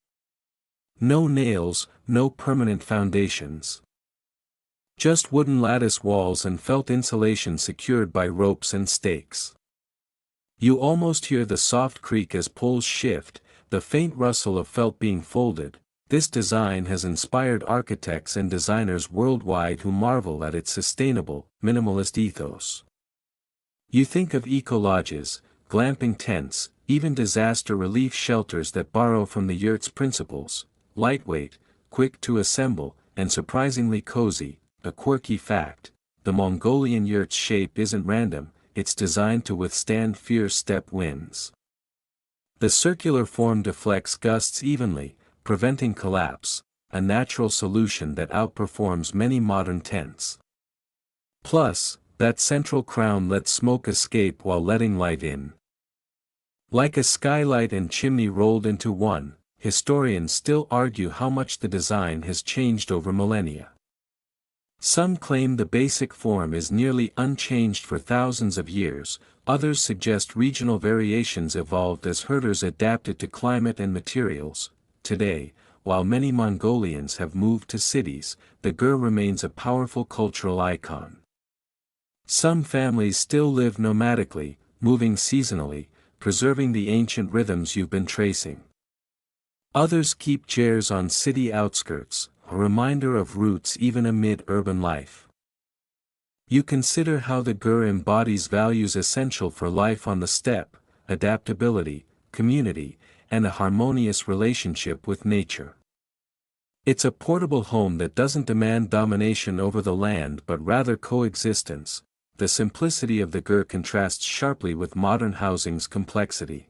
No nails, no permanent foundations. Just wooden lattice walls and felt insulation secured by ropes and stakes. You almost hear the soft creak as poles shift, the faint rustle of felt being folded. This design has inspired architects and designers worldwide who marvel at its sustainable, minimalist ethos. You think of eco-lodges, glamping tents, even disaster relief shelters that borrow from the yurt's principles: lightweight, quick to assemble, and surprisingly cozy. A quirky fact: the Mongolian yurt's shape isn't random, it's designed to withstand fierce steppe winds. The circular form deflects gusts evenly, preventing collapse, a natural solution that outperforms many modern tents. Plus, that central crown lets smoke escape while letting light in. Like a skylight and chimney rolled into one, historians still argue how much the design has changed over millennia. Some claim the basic form is nearly unchanged for thousands of years, others suggest regional variations evolved as herders adapted to climate and materials. Today, while many Mongolians have moved to cities, the ger remains a powerful cultural icon. Some families still live nomadically, moving seasonally, preserving the ancient rhythms you've been tracing. Others keep gers on city outskirts, a reminder of roots even amid urban life. You consider how the ger embodies values essential for life on the steppe: adaptability, community, and a harmonious relationship with nature. It's a portable home that doesn't demand domination over the land but rather coexistence. The simplicity of the ger contrasts sharply with modern housing's complexity.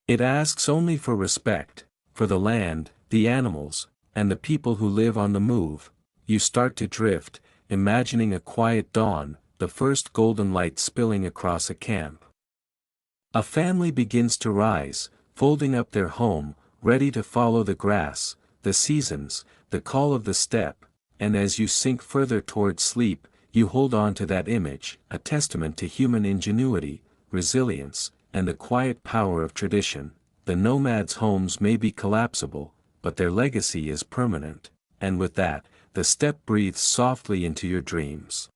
It asks only for respect, for the land, the animals, and the people who live on the move. You start to drift, imagining a quiet dawn, the first golden light spilling across a camp. A family begins to rise, folding up their home, ready to follow the grass, the seasons, the call of the steppe, and as you sink further toward sleep, you hold on to that image, a testament to human ingenuity, resilience, and the quiet power of tradition. The nomads' homes may be collapsible, but their legacy is permanent, and with that, the steppe breathes softly into your dreams.